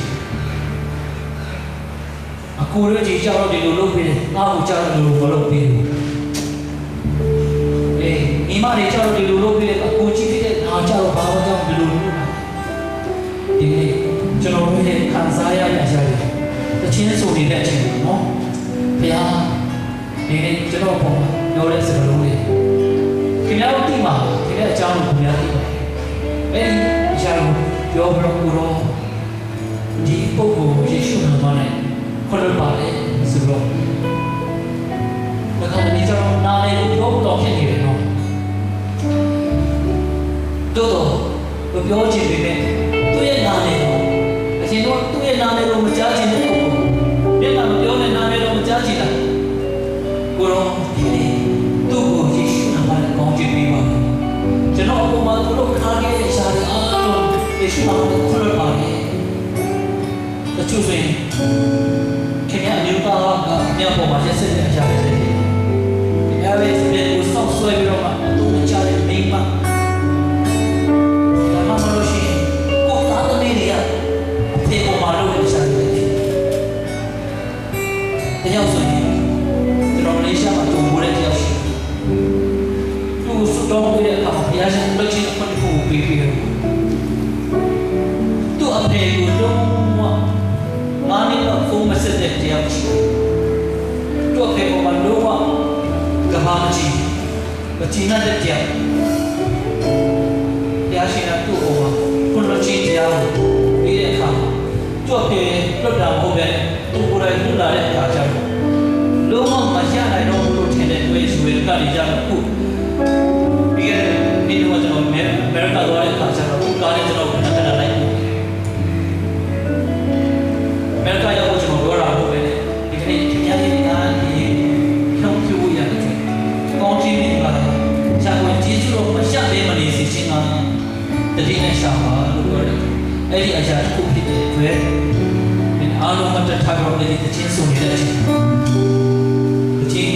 အကိုရကြီးကြောက်တယ်လို့လုပ်ပြီးတယ်ငါ့ကိုကြောက်တယ်လို့မလုပ်ပြီးဘူးမိမတွေကြောက်တယ်လို့လုပ်ပြီးတယ်အကိုကြီးဖြစ်တဲ့ငါကြောက်ဘာကြောင့်ဒီလိုလုပ်တာဒီနေ့ကျွန်တော်တို့ရဲ့ခံစားရရရတယ်တချင်းဆိုနေတဲ့အချိန်နော်ဘုရားဒီနေ့ကျွန်တော်ပေါ်မှာပြောတဲ့စကားလုံးလေးခင်ဗျားတို့ဒီမှာဒီတဲ့အကြောင်းကိုခင်ဗျားသိပါတယ်အဲဒီအရာကိုပြောပြတော့ကိုရောဒီပုဂ္ဂိုလ်ယေရှုနာမနဲ့ခေါ်လို့ပါတယ်ဆိုတော့ဒါကလည်းကျွန်တော်နားလေးကိုပြောတော့ဖြစ်နေတယ်နော်တို့ပြောချင်ပေမဲ့သူ့ရဲ့နာမည်တော့အရှင်တို့သူ့ရဲ့နာမည်ကိုမကြားချင်တဲ့ပုဂ္ဂိုလ်မျက်နှာမပြောတဲ့နာမည်တော့မကြားချင်တာကိုရောဒီနေ့သူ့ကိုယေရှုနာမနဲ့ကောင်းချီးပေးပါကျွန်တော်အပေါ်မှာသူတို့ခါခဲ့တဲ့ရှားတွေအားလုံးယေရှုနာမနဲ့ခေါ်လို့ပါတယ်တချို့ဆိုရင်ခင်ဗျာအမျိုးသားကမြောက်ပေါ်မှာရက်စက်တဲ့အရာတွေဖြစ်တယ်ခင်ဗျာရဲ့စပယ်ကိုစောက်ဆွဲပြီးတော့မှသူ့မချတဲ့မိန်းမတရားဆိုရင်ကျွန်တော်လေးရှားမှာတူမိုးတဲ့တရားရှိသူ့စုတော်ပြတဲ့အခါဘုရားရှင်လက်ချင်းအခွင့်အရေးကိုပေးပြီးတော့သူ့အဖေကိုလုံးဝမာနစ်တော့ဖုံးမဆက်တဲ့တရားရှိသူ့အဖေကလုံးဝကဘာမကြီးမကြီးတဲ့တရားရှင်ကသူ့ဟောမှာခွန်တော်ချင်းတရားကိုပြီးတဲ့အခါသူ့အဖေလွတ်တာမဟုတ်ပဲသူကိုယ်တိုင်လွတ်လာတဲ့အခါကျတော့လုံးဝမရနိုင်တော့ဘူးလို့ထင်တဲ့တွေးဆွေကနေကြတော့ခုပြီးခဲ့တဲ့နေ့တော့ကျွန်တော်အမေရိကသွားတဲ့အခါကျတော့ခုကားနဲ့ကျွန်တော်ခဏခဏလိုက်ပို့အမေရိကရောက်ဖို့ကျွန်တော်ပြောတာဟုတ်ပဲလေဒီကနေ့ဒီညနေကနေနှုတ်ပြရတယ်ကောင်းချီးနေပါလားဆရာကကျေးဇူးတော်မရှက်သေးမနေစီချင်းကတတိနဲ့ရှာပါလို့ပြောတယ်အဲ့ဒီအရာတစ်ခုဖြစ်တဲ့အတွက်အားလုံးမတတ်ထားတော့ဒီတချင်းဆိုနေတဲ့အချိန်